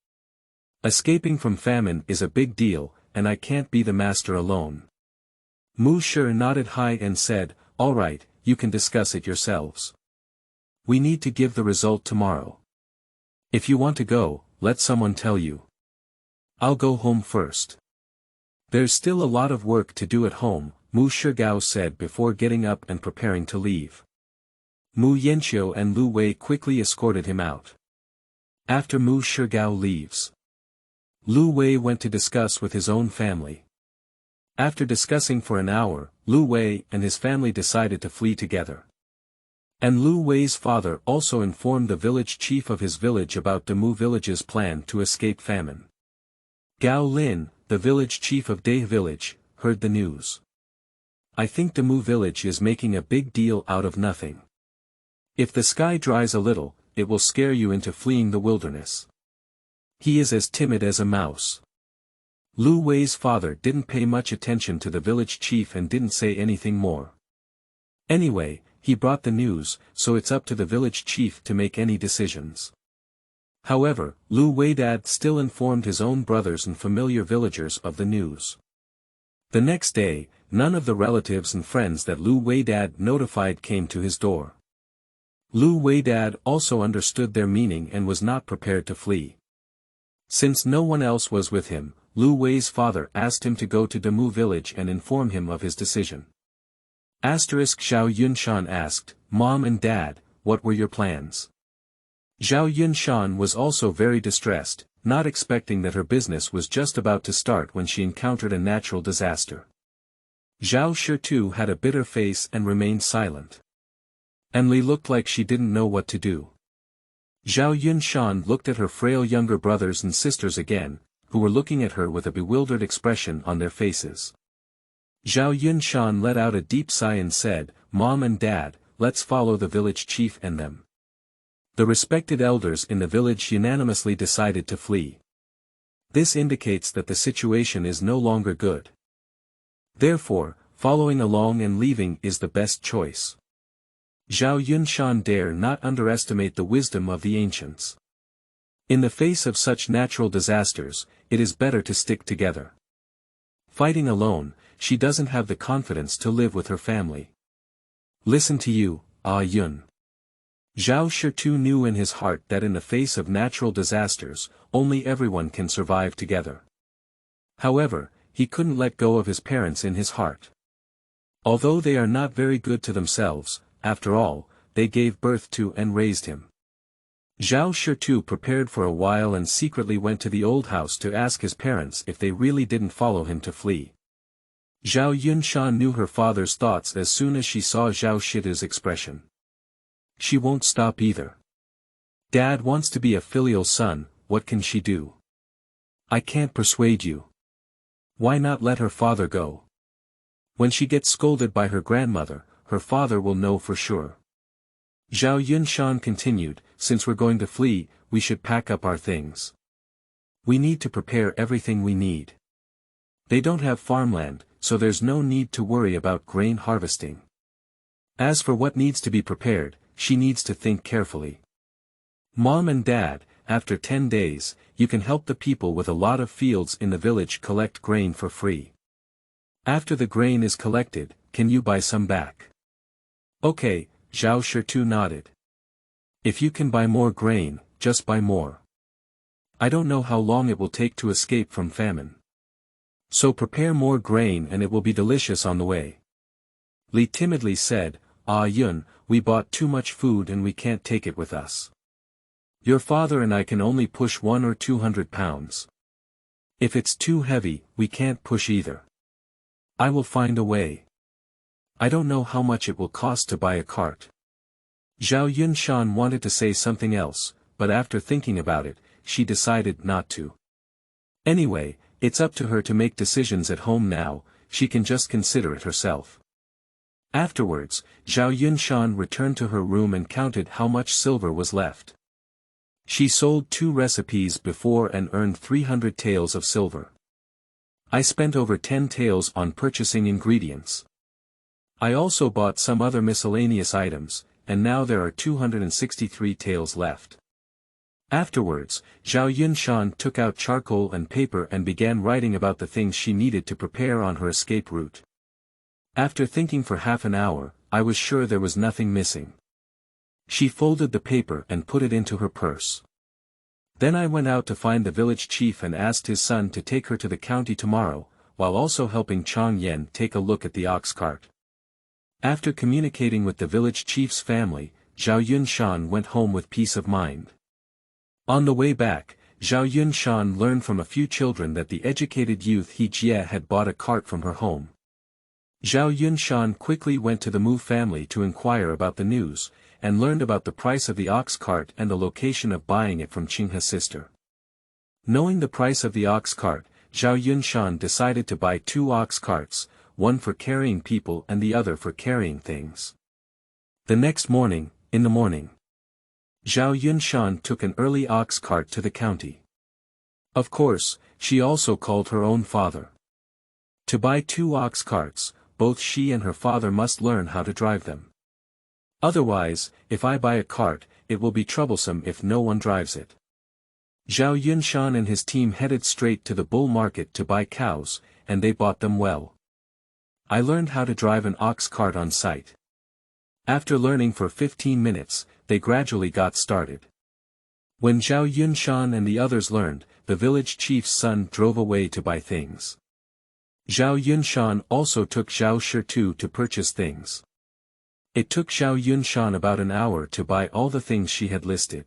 Escaping from famine is a big deal, and I can't be the master alone. Mu Shi nodded high and said, all right, you can discuss it yourselves. We need to give the result tomorrow. If you want to go, let someone tell you. I'll go home first. There's still a lot of work to do at home, Mu Shigao said before getting up and preparing to leave. Mu Yanqiu and Lu Wei quickly escorted him out. After Mu Shigao leaves, Lu Wei went to discuss with his own family. After discussing for an hour, Lu Wei and his family decided to flee together. And Lu Wei's father also informed the village chief of his village about the Mu village's plan to escape famine. Gao Lin, the village chief of Dai village, heard the news. I think the Mu village is making a big deal out of nothing. If the sky dries a little, it will scare you into fleeing the wilderness. He is as timid as a mouse. Lu Wei's father didn't pay much attention to the village chief and didn't say anything more. Anyway, he brought the news, so it's up to the village chief to make any decisions. However, Lu Weidad still informed his own brothers and familiar villagers of the news. The next day, none of the relatives and friends that Lu Weidad notified came to his door. Lu Weidad also understood their meaning and was not prepared to flee. Since no one else was with him, Lu Wei's father asked him to go to Damu village and inform him of his decision. Zhao Yunshan asked, Mom and Dad, what were your plans? Zhao Yunshan was also very distressed, not expecting that her business was just about to start when she encountered a natural disaster. Zhao Shitu had a bitter face and remained silent. Emily looked like she didn't know what to do. Zhao Yunshan looked at her frail younger brothers and sisters again, who were looking at her with a bewildered expression on their faces. Zhao Yunshan let out a deep sigh and said, Mom and Dad, let's follow the village chief and them. The respected elders in the village unanimously decided to flee. This indicates that the situation is no longer good. Therefore, following along and leaving is the best choice. Zhao Yunshan dare not underestimate the wisdom of the ancients. In the face of such natural disasters, it is better to stick together. Fighting alone, she doesn't have the confidence to live with her family. Listen to you, Ah Yun. Zhao Shitu knew in his heart that in the face of natural disasters, only everyone can survive together. However, he couldn't let go of his parents in his heart. Although they are not very good to themselves, after all, they gave birth to and raised him. Zhao Shitu prepared for a while and secretly went to the old house to ask his parents if they really didn't follow him to flee. Zhao Yunshan knew her father's thoughts as soon as she saw Zhao Shitu's expression. She won't stop either. Dad wants to be a filial son, what can she do? I can't persuade you. Why not let her father go? When she gets scolded by her grandmother, her father will know for sure. Zhao Yunshan continued, since we're going to flee, we should pack up our things. We need to prepare everything we need. They don't have farmland, so there's no need to worry about grain harvesting. As for what needs to be prepared, she needs to think carefully. Mom and Dad, after 10 days, you can help the people with a lot of fields in the village collect grain for free. After the grain is collected, can you buy some back? Okay, Zhao Shitu nodded. If you can buy more grain, just buy more. I don't know how long it will take to escape from famine. So prepare more grain and it will be delicious on the way. Li timidly said, Ah Yun, we bought too much food and we can't take it with us. Your father and I can only push 100 or 200 pounds. If it's too heavy, we can't push either. I will find a way. I don't know how much it will cost to buy a cart. Zhao Yunshan wanted to say something else, but after thinking about it, she decided not to. Anyway, it's up to her to make decisions at home now, she can just consider it herself. Afterwards, Zhao Yunshan returned to her room and counted how much silver was left. She sold 2 recipes before and earned 300 taels of silver. I spent over 10 taels on purchasing ingredients. I also bought some other miscellaneous items, and now there are 263 taels left. Afterwards, Zhao Yunshan took out charcoal and paper and began writing about the things she needed to prepare on her escape route. After thinking for half an hour, I was sure there was nothing missing. She folded the paper and put it into her purse. Then I went out to find the village chief and asked his son to take her to the county tomorrow, while also helping Chang Yen take a look at the ox cart. After communicating with the village chief's family, Zhao Yunshan went home with peace of mind. On the way back, Zhao Yunshan learned from a few children that the educated youth He Jie had bought a cart from her home. Zhao Yunshan quickly went to the Mu family to inquire about the news, and learned about the price of the ox cart and the location of buying it from Qinghe's sister. Knowing the price of the ox cart, Zhao Yunshan decided to buy 2 ox carts, one for carrying people and the other for carrying things. The next morning, in the morning, Zhao Yunshan took an early ox cart to the county. Of course, she also called her own father. To buy 2 ox carts, both she and her father must learn how to drive them. Otherwise, if I buy a cart, it will be troublesome if no one drives it. Zhao Yunshan and his team headed straight to the bull market to buy cows, and they bought them well. I learned how to drive an ox cart on site. After learning for 15 minutes, they gradually got started. When Zhao Yunshan and the others learned, the village chief's son drove away to buy things. Zhao Yunshan also took Zhao Shitu to purchase things. It took Zhao Yunshan about an hour to buy all the things she had listed.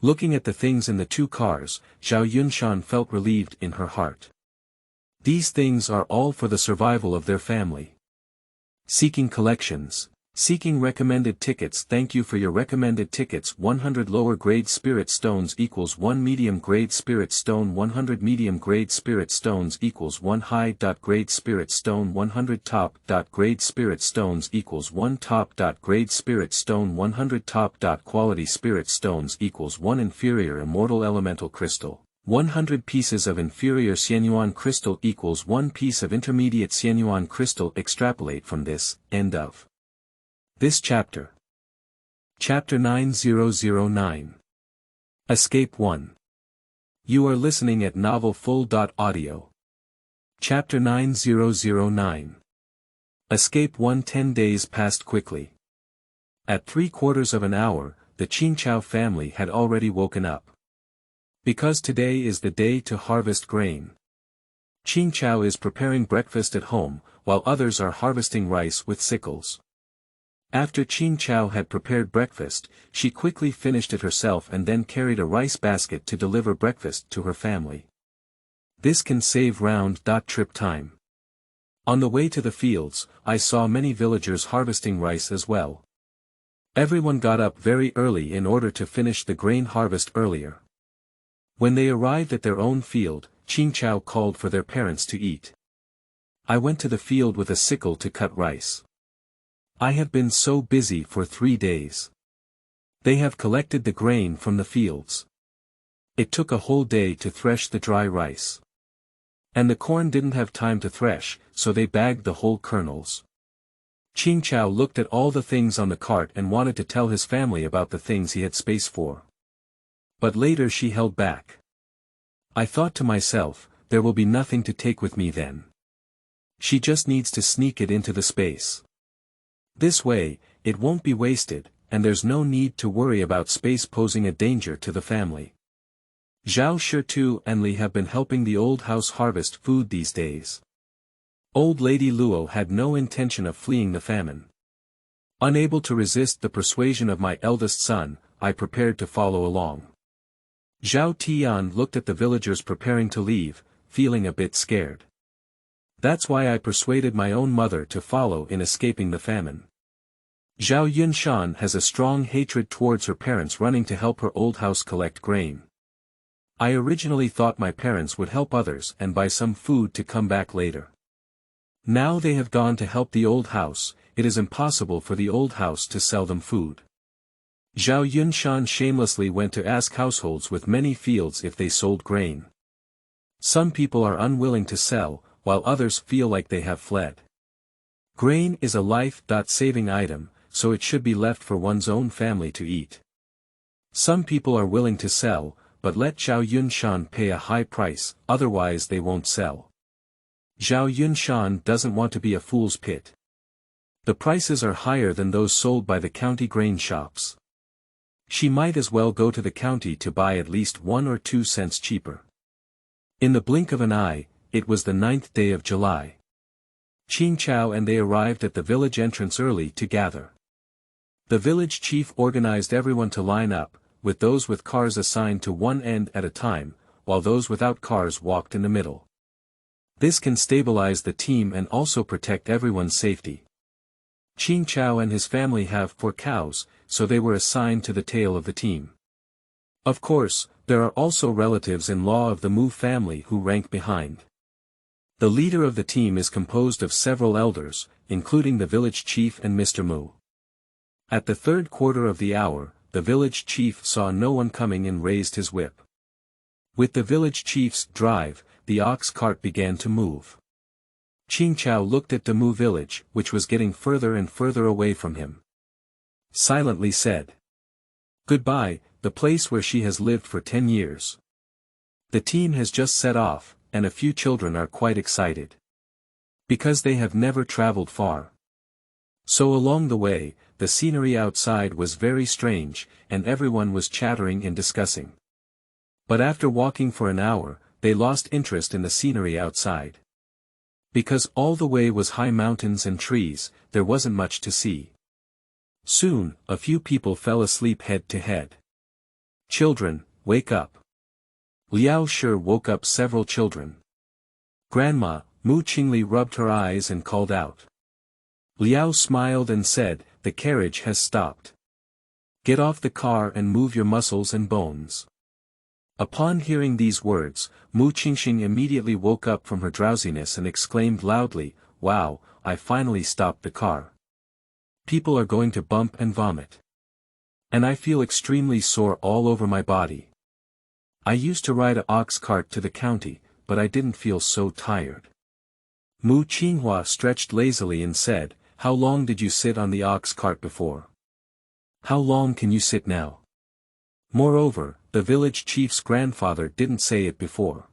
Looking at the things in the 2 cars, Zhao Yunshan felt relieved in her heart. These things are all for the survival of their family. Seeking collections. Seeking recommended tickets. Thank you for your recommended tickets. 100 lower grade spirit stones equals 1 medium grade spirit stone. 100 medium grade spirit stones equals 1 high grade spirit stone. 100 top grade spirit stones equals 1 top grade spirit stone. 100 top quality spirit stones equals 1 inferior immortal elemental crystal. 100 pieces of inferior Xianyuan crystal equals 1 piece of intermediate Xianyuan crystal. Extrapolate from this. End of this chapter. Chapter 9009. Escape 1. You are listening at novelfull.audio. Chapter 9009. Escape 1. 10 days passed quickly. At 3/4 of an hour, the Qingcao family had already woken up. Because today is the day to harvest grain. Qingcao is preparing breakfast at home, while others are harvesting rice with sickles. After Qingcao had prepared breakfast, she quickly finished it herself and then carried a rice basket to deliver breakfast to her family. This can save round-trip time. On the way to the fields, I saw many villagers harvesting rice as well. Everyone got up very early in order to finish the grain harvest earlier. When they arrived at their own field, Qingcao called for their parents to eat. I went to the field with a sickle to cut rice. I have been so busy for 3 days. They have collected the grain from the fields. It took a whole day to thresh the dry rice. And the corn didn't have time to thresh, so they bagged the whole kernels. Qingcao looked at all the things on the cart and wanted to tell his family about the things he had space for. But later she held back. I thought to myself, there will be nothing to take with me then. She just needs to sneak it into the space. This way, it won't be wasted, and there's no need to worry about space posing a danger to the family. Zhao Shitu and Li have been helping the old house harvest food these days. Old Lady Luo had no intention of fleeing the famine. Unable to resist the persuasion of my eldest son, I prepared to follow along. Zhao Tian looked at the villagers preparing to leave, feeling a bit scared. That's why I persuaded my own mother to follow in escaping the famine. Zhao Yunshan has a strong hatred towards her parents running to help her old house collect grain. I originally thought my parents would help others and buy some food to come back later. Now they have gone to help the old house, it is impossible for the old house to sell them food. Zhao Yunshan shamelessly went to ask households with many fields if they sold grain. Some people are unwilling to sell, while others feel like they have fled. Grain is a life-saving item, so it should be left for one's own family to eat. Some people are willing to sell, but let Zhao Yunshan pay a high price, otherwise they won't sell. Zhao Yunshan doesn't want to be a fool's pit. The prices are higher than those sold by the county grain shops. She might as well go to the county to buy at least 1 or 2 cents cheaper. In the blink of an eye, it was the 9th day of July. Qingcao and they arrived at the village entrance early to gather. The village chief organized everyone to line up, with those with cars assigned to one end at a time, while those without cars walked in the middle. This can stabilize the team and also protect everyone's safety. Qingcao and his family have 4 cows, so they were assigned to the tail of the team. Of course, there are also relatives-in-law of the Mu family who rank behind. The leader of the team is composed of several elders, including the village chief and Mr. Mu. At the 3rd quarter of the hour, the village chief saw no one coming and raised his whip. With the village chief's drive, the ox cart began to move. Qingcao looked at the Mu village, which was getting further and further away from him. Silently said, "Goodbye, the place where she has lived for 10 years. The team has just set off, and a few children are quite excited. Because they have never traveled far. So along the way, the scenery outside was very strange, and everyone was chattering and discussing. But after walking for an hour, they lost interest in the scenery outside. Because all the way was high mountains and trees, there wasn't much to see. Soon, a few people fell asleep head to head. Children, wake up." Liao Shi woke up several children. Grandma, Mu Qingli rubbed her eyes and called out. Liao smiled and said, "The carriage has stopped. Get off the car and move your muscles and bones." Upon hearing these words, Mu Qingxing immediately woke up from her drowsiness and exclaimed loudly, "Wow, I finally stopped the car. People are going to bump and vomit. And I feel extremely sore all over my body. I used to ride an ox cart to the county, but I didn't feel so tired." Mu Qinghua stretched lazily and said, "How long did you sit on the ox cart before? How long can you sit now?" Moreover, the village chief's grandfather didn't say it before.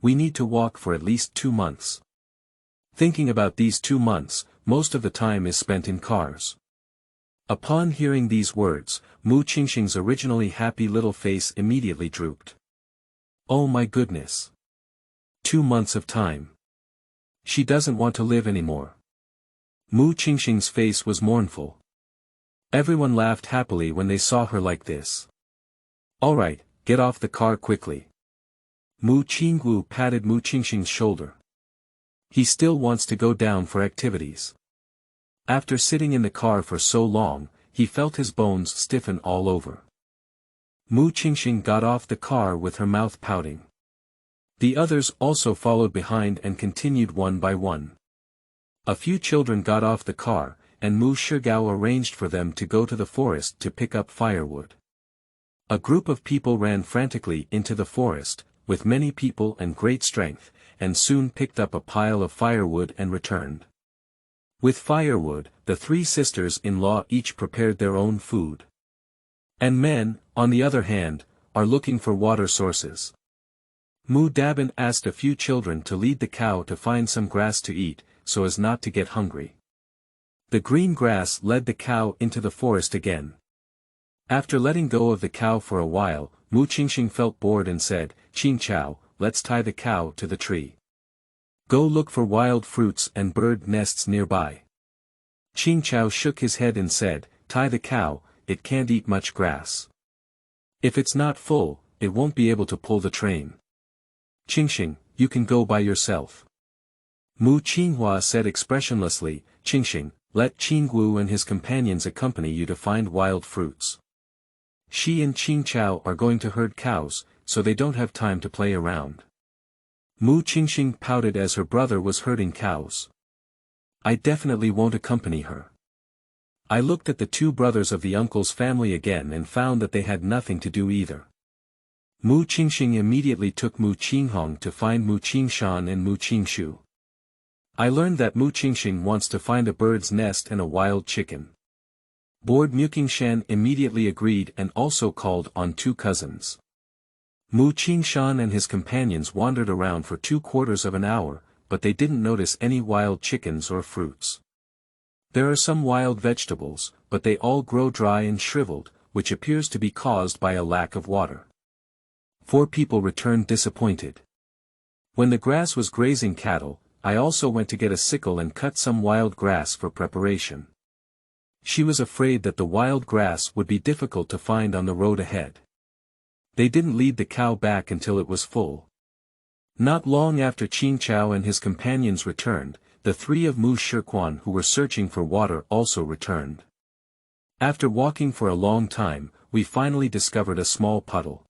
"We need to walk for at least 2 months. Thinking about these 2 months, most of the time is spent in cars." Upon hearing these words, Mu Qingxing's originally happy little face immediately drooped. Oh my goodness! 2 months of time. She doesn't want to live anymore. Mu Qingxing's face was mournful. Everyone laughed happily when they saw her like this. "All right, get off the car quickly." Mu Qinggu patted Mu Qingxing's shoulder. He still wants to go down for activities. After sitting in the car for so long, he felt his bones stiffen all over. Mu Qingxing got off the car with her mouth pouting. The others also followed behind and continued one by one. A few children got off the car, and Mu Shigao arranged for them to go to the forest to pick up firewood. A group of people ran frantically into the forest, with many people and great strength, and soon picked up a pile of firewood and returned. With firewood, the 3 sisters-in-law each prepared their own food. And men, on the other hand, are looking for water sources. Mu Dabin asked a few children to lead the cow to find some grass to eat, so as not to get hungry. The green grass led the cow into the forest again. After letting go of the cow for a while, Mu Qingxing felt bored and said, "Qingcao, let's tie the cow to the tree. Go look for wild fruits and bird nests nearby." Qingcao shook his head and said, "Tie the cow, it can't eat much grass. If it's not full, it won't be able to pull the train. Qingxing, you can go by yourself." Mu Qinghua said expressionlessly, "Qingxing, let Qinggu and his companions accompany you to find wild fruits. She and Qingcao are going to herd cows, so they don't have time to play around." Mu Qingxing pouted as her brother was herding cows. I definitely won't accompany her. I looked at the two brothers of the uncle's family again and found that they had nothing to do either. Mu Qingxing immediately took Mu Qinghong to find Mu Qingshan and Mu Qingshu. I learned that Mu Qingxing wants to find a bird's nest and a wild chicken. Bored Mu Qingshan immediately agreed and also called on two cousins. Mu Qingshan and his companions wandered around for 3/4 of an hour, but they didn't notice any wild chickens or fruits. There are some wild vegetables, but they all grow dry and shriveled, which appears to be caused by a lack of water. 4 people returned disappointed. When the grass was grazing cattle, I also went to get a sickle and cut some wild grass for preparation. She was afraid that the wild grass would be difficult to find on the road ahead. They didn't lead the cow back until it was full. Not long after Qingcao and his companions returned, the 3 of Mu Shiquan who were searching for water also returned. After walking for a long time, we finally discovered a small puddle.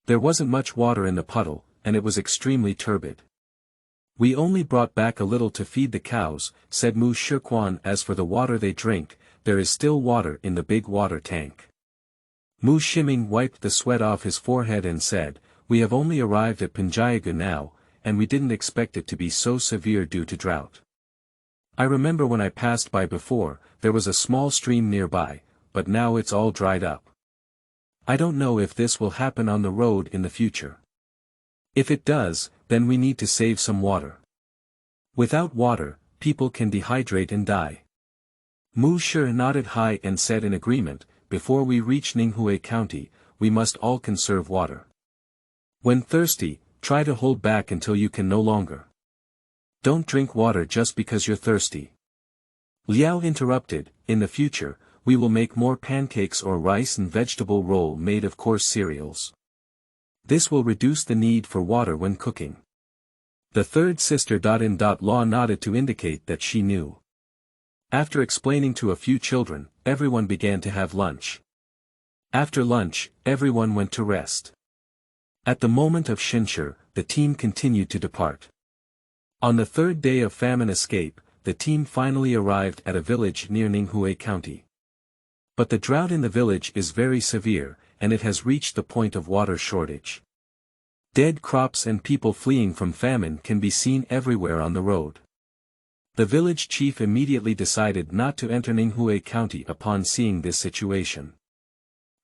There wasn't much water in the puddle, and it was extremely turbid. We only brought back a little to feed the cows, said Mu Shiquan. As for the water they drink, there is still water in the big water tank. Mu Shiming wiped the sweat off his forehead and said, we have only arrived at Penjiagu now, and we didn't expect it to be so severe due to drought. I remember when I passed by before, there was a small stream nearby, but now it's all dried up. I don't know if this will happen on the road in the future. If it does, then we need to save some water. Without water, people can dehydrate and die. Mu Shi nodded high and said in agreement, before we reach Ninghui County, we must all conserve water. When thirsty, try to hold back until you can no longer. Don't drink water just because you're thirsty. Liao interrupted, in the future, we will make more pancakes or rice and vegetable roll made of coarse cereals. This will reduce the need for water when cooking. The third sister Law nodded to indicate that she knew. After explaining to a few children, everyone began to have lunch. After lunch, everyone went to rest. At the moment of Shinshur, the team continued to depart. On the 3rd day of famine escape, the team finally arrived at a village near Ninghui County. But the drought in the village is very severe, and it has reached the point of water shortage. Dead crops and people fleeing from famine can be seen everywhere on the road. The village chief immediately decided not to enter Ninghui County upon seeing this situation.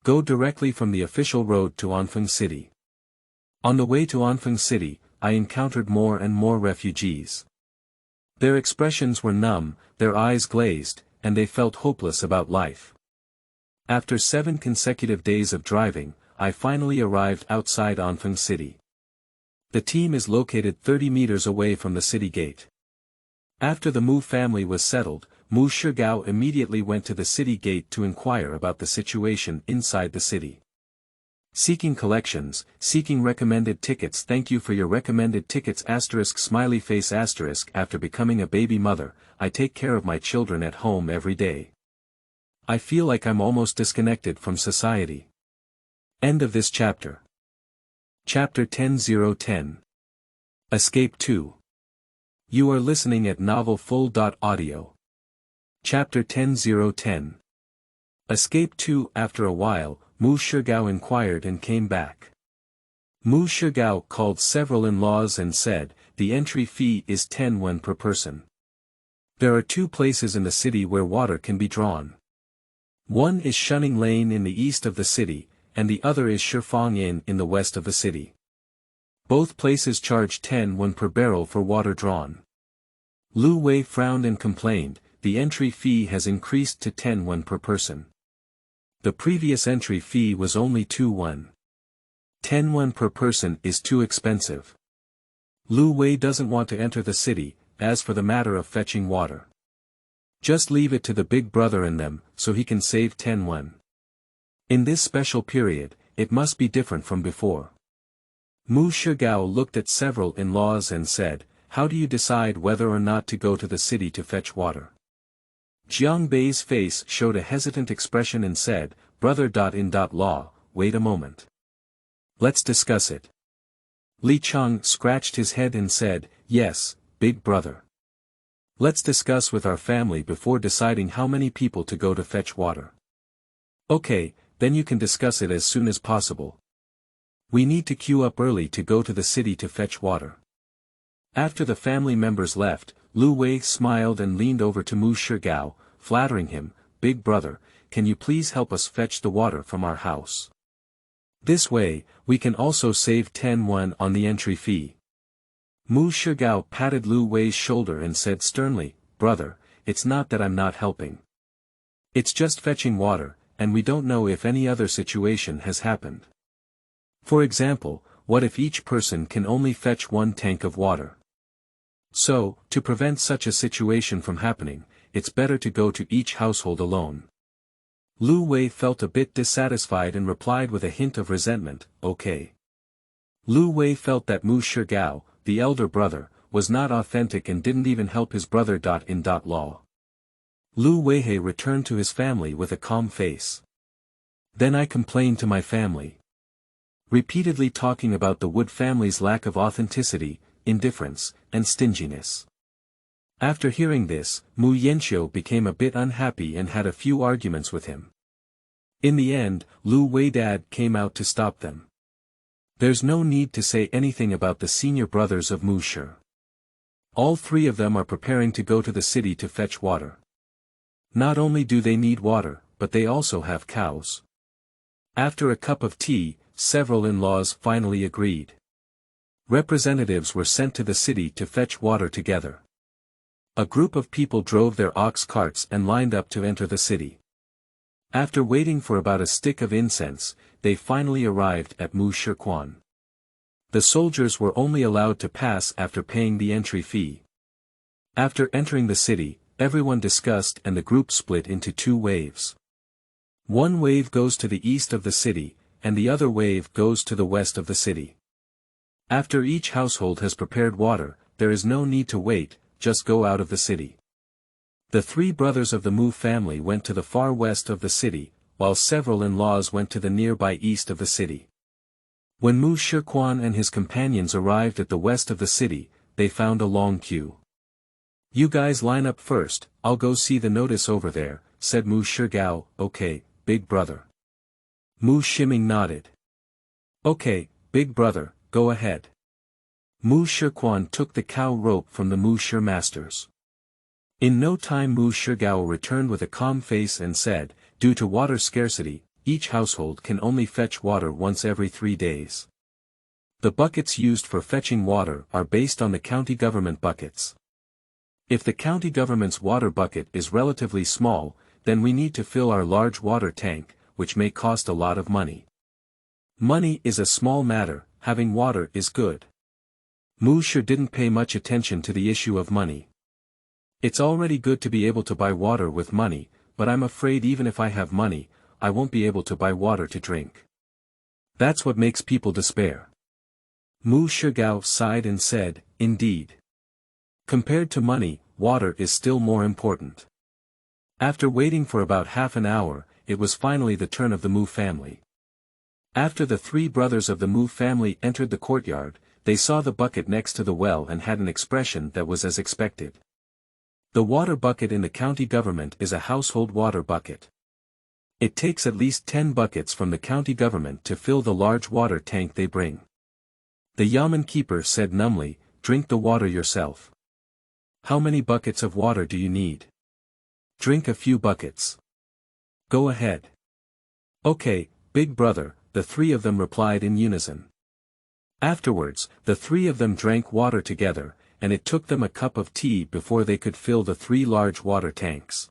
Go directly from the official road to Anfeng City. On the way to Anfeng City, I encountered more and more refugees. Their expressions were numb, their eyes glazed, and they felt hopeless about life. After 7 consecutive days of driving, I finally arrived outside Anfeng City. The team is located 30 meters away from the city gate. After the Mu family was settled, Mu Shigao immediately went to the city gate to inquire about the situation inside the city. Seeking collections, seeking recommended tickets. Thank you for your recommended tickets smiley face after becoming a baby mother, I take care of my children at home every day. I feel like I'm almost disconnected from society. End of this chapter. Chapter 10:010. Escape 2. You are listening at Novel Full.audio. Chapter 10:010. Escape 2. After a while, Mu Shigao inquired and came back. Mu Shigao called several in-laws and said, the entry fee is 10 yuan per person. There are 2 places in the city where water can be drawn. One is Shunning Lane in the east of the city, and the other is Shifang Inn in the west of the city. Both places charge 10 yuan per barrel for water drawn. Lu Wei frowned and complained, the entry fee has increased to 10 yuan per person. The previous entry fee was only 2 yuan. 10 yuan per person is too expensive. Lu Wei doesn't want to enter the city. As for the matter of fetching water, just leave it to the big brother and them, so he can save 10 yuan. In this special period, it must be different from before. Mu Shigao looked at several in-laws and said, how do you decide whether or not to go to the city to fetch water? Jiang Bei's face showed a hesitant expression and said, Brother. Wait a moment. Let's discuss it. Li Chang scratched his head and said, "Yes, big brother. Let's discuss with our family before deciding how many people to go to fetch water." "Okay, then you can discuss it as soon as possible. We need to queue up early to go to the city to fetch water." After the family members left, Lu Wei smiled and leaned over to Mu Shigao, flattering him, "Big brother, can you please help us fetch the water from our house? This way, we can also save 10 won on the entry fee." Mu Shigao patted Lu Wei's shoulder and said sternly, "Brother, it's not that I'm not helping. It's just fetching water, and we don't know if any other situation has happened. For example, what if each person can only fetch 1 tank of water? So, to prevent such a situation from happening, it's better to go to each household alone." Lu Wei felt a bit dissatisfied and replied with a hint of resentment, "Okay." Lu Wei felt that Mu Shigao, the elder brother, was not authentic and didn't even help his brother. In law. Lu Weihe returned to his family with a calm face. "Then I complained to my family." Repeatedly talking about the Wood family's lack of authenticity, indifference, and stinginess. After hearing this, Mu Yanqiu became a bit unhappy and had a few arguments with him. In the end, Lu Wei dad came out to stop them. There's no need to say anything about the senior brothers of Mu Shi. All 3 of them are preparing to go to the city to fetch water. Not only do they need water, but they also have cows. After a cup of tea, several in-laws finally agreed. Representatives were sent to the city to fetch water together. A group of people drove their ox carts and lined up to enter the city. After waiting for about a stick of incense, they finally arrived at Mu Shiquan. The soldiers were only allowed to pass after paying the entry fee. After entering the city, everyone discussed and the group split into 2 waves. One wave goes to the east of the city, and the other wave goes to the west of the city. After each household has prepared water, there is no need to wait, just go out of the city. The 3 brothers of the Mu family went to the far west of the city, while several in-laws went to the nearby east of the city. When Mu Shiquan and his companions arrived at the west of the city, they found a long queue. "You guys line up first, I'll go see the notice over there," said Mu Shigao. "Okay, big brother." Mu Shiming nodded. "Okay, big brother, go ahead." Mu Shiquan took the cow rope from the Mu Shi masters. In no time Mu Shigao returned with a calm face and said, "Due to water scarcity, each household can only fetch water once every 3 days. The buckets used for fetching water are based on the county government buckets. If the county government's water bucket is relatively small, then we need to fill our large water tank, which may cost a lot of money. Money is a small matter, having water is good." Mu Shi didn't pay much attention to the issue of money. "It's already good to be able to buy water with money, but I'm afraid even if I have money, I won't be able to buy water to drink. That's what makes people despair." Mu Shigao sighed and said, "Indeed. Compared to money, water is still more important." After waiting for about half an hour, it was finally the turn of the Mu family. After the 3 brothers of the Mu family entered the courtyard, they saw the bucket next to the well and had an expression that was as expected. The water bucket in the county government is a household water bucket. It takes at least 10 buckets from the county government to fill the large water tank they bring. The yamen keeper said numbly, "Drink the water yourself. How many buckets of water do you need?" "Drink a few buckets." "Go ahead." "Okay, big brother," the 3 of them replied in unison. Afterwards, the 3 of them drank water together, and it took them a cup of tea before they could fill the 3 large water tanks.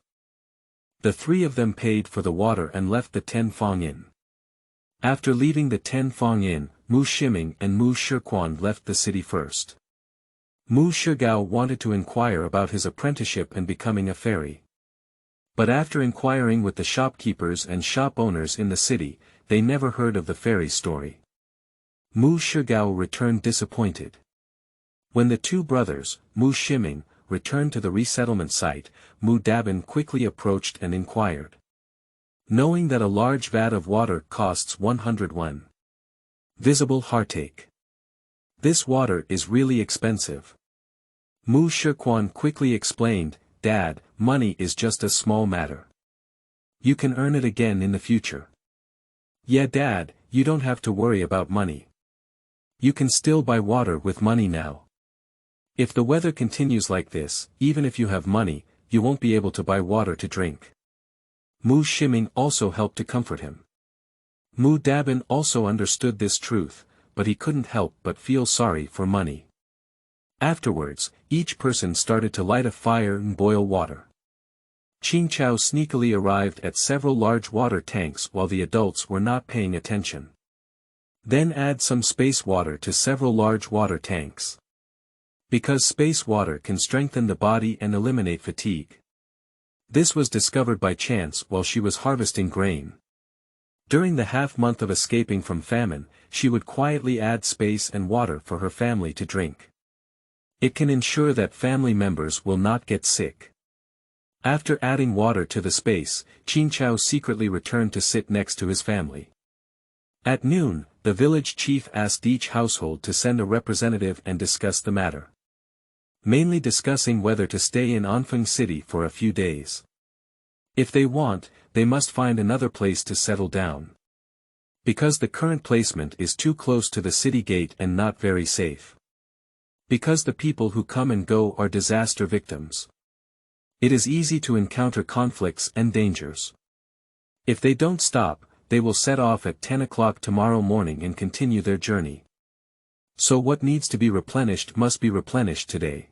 The 3 of them paid for the water and left the 10 Fong Inn. After leaving the 10 Fong Inn, Mu Shiming and Mu Shiquan left the city first. Mu Shigao wanted to inquire about his apprenticeship and becoming a fairy. But after inquiring with the shopkeepers and shop owners in the city, they never heard of the fairy story. Mu Shigao returned disappointed. When the 2 brothers, Mu Shiming, returned to the resettlement site, Mu Dabin quickly approached and inquired. Knowing that a large vat of water costs 100 won. Visible heartache. This water is really expensive. Mu Shiquan quickly explained, Dad, money is just a small matter. You can earn it again in the future. Yeah Dad, you don't have to worry about money. You can still buy water with money now. If the weather continues like this, even if you have money, you won't be able to buy water to drink. Mu Shiming also helped to comfort him. Mu Dabin also understood this truth, but he couldn't help but feel sorry for money. Afterwards, each person started to light a fire and boil water. Qingcao sneakily arrived at several large water tanks while the adults were not paying attention. Then add some space water to several large water tanks. Because space water can strengthen the body and eliminate fatigue. This was discovered by chance while she was harvesting grain. During the half-month of escaping from famine, she would quietly add space and water for her family to drink. It can ensure that family members will not get sick. After adding water to the space, Qingcao secretly returned to sit next to his family. At noon, the village chief asked each household to send a representative and discuss the matter. Mainly discussing whether to stay in Nanning City for a few days. If they want, they must find another place to settle down. Because the current placement is too close to the city gate and not very safe. Because the people who come and go are disaster victims. It is easy to encounter conflicts and dangers. If they don't stop, they will set off at 10 o'clock tomorrow morning and continue their journey. So what needs to be replenished must be replenished today.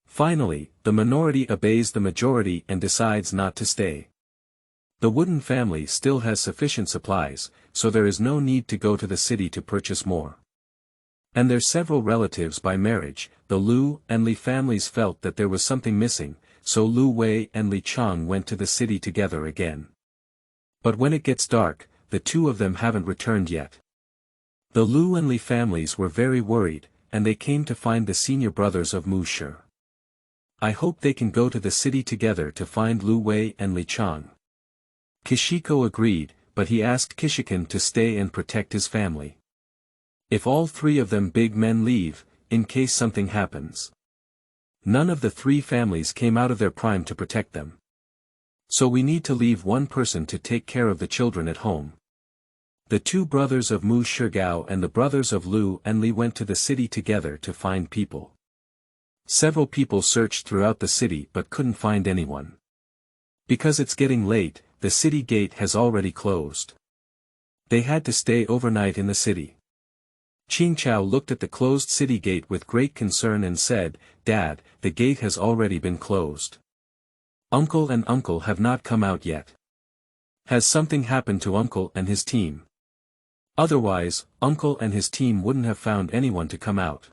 Finally, the minority obeys the majority and decides not to stay. The wooden family still has sufficient supplies, so there is no need to go to the city to purchase more. And their several relatives by marriage, the Lu and Li families felt that there was something missing, so Lu Wei and Li Chang went to the city together again. But when it gets dark, the two of them haven't returned yet. The Lu and Li families were very worried, and they came to find the senior brothers of Mu Shi. I hope they can go to the city together to find Lu Wei and Li Chang. Qingcao agreed, but he asked Qishikan to stay and protect his family. If all three of them big men leave, in case something happens. None of the three families came out of their prime to protect them. So we need to leave one person to take care of the children at home. The two brothers of Mu Shigao and the brothers of Lu and Li went to the city together to find people. Several people searched throughout the city but couldn't find anyone. Because it's getting late, the city gate has already closed. They had to stay overnight in the city. Qingcao looked at the closed city gate with great concern and said, Dad, the gate has already been closed. Uncle and Uncle have not come out yet. Has something happened to Uncle and his team? Otherwise, Uncle and his team wouldn't have found anyone to come out.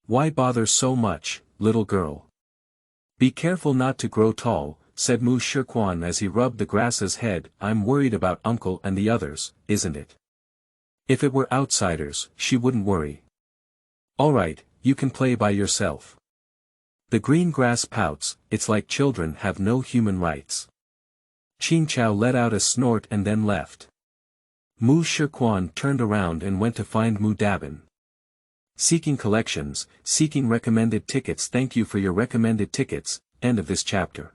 Why bother so much, little girl? Be careful not to grow tall, said Mu Shiquan as he rubbed the grass's head. I'm worried about Uncle and the others, isn't it? If it were outsiders, she wouldn't worry. Alright, you can play by yourself. The green grass pouts, it's like children have no human rights. Qingcao let out a snort and then left. Mu Shiquan turned around and went to find Mu Dabin. Seeking collections, seeking recommended tickets. Thank you for your recommended tickets. End of this chapter.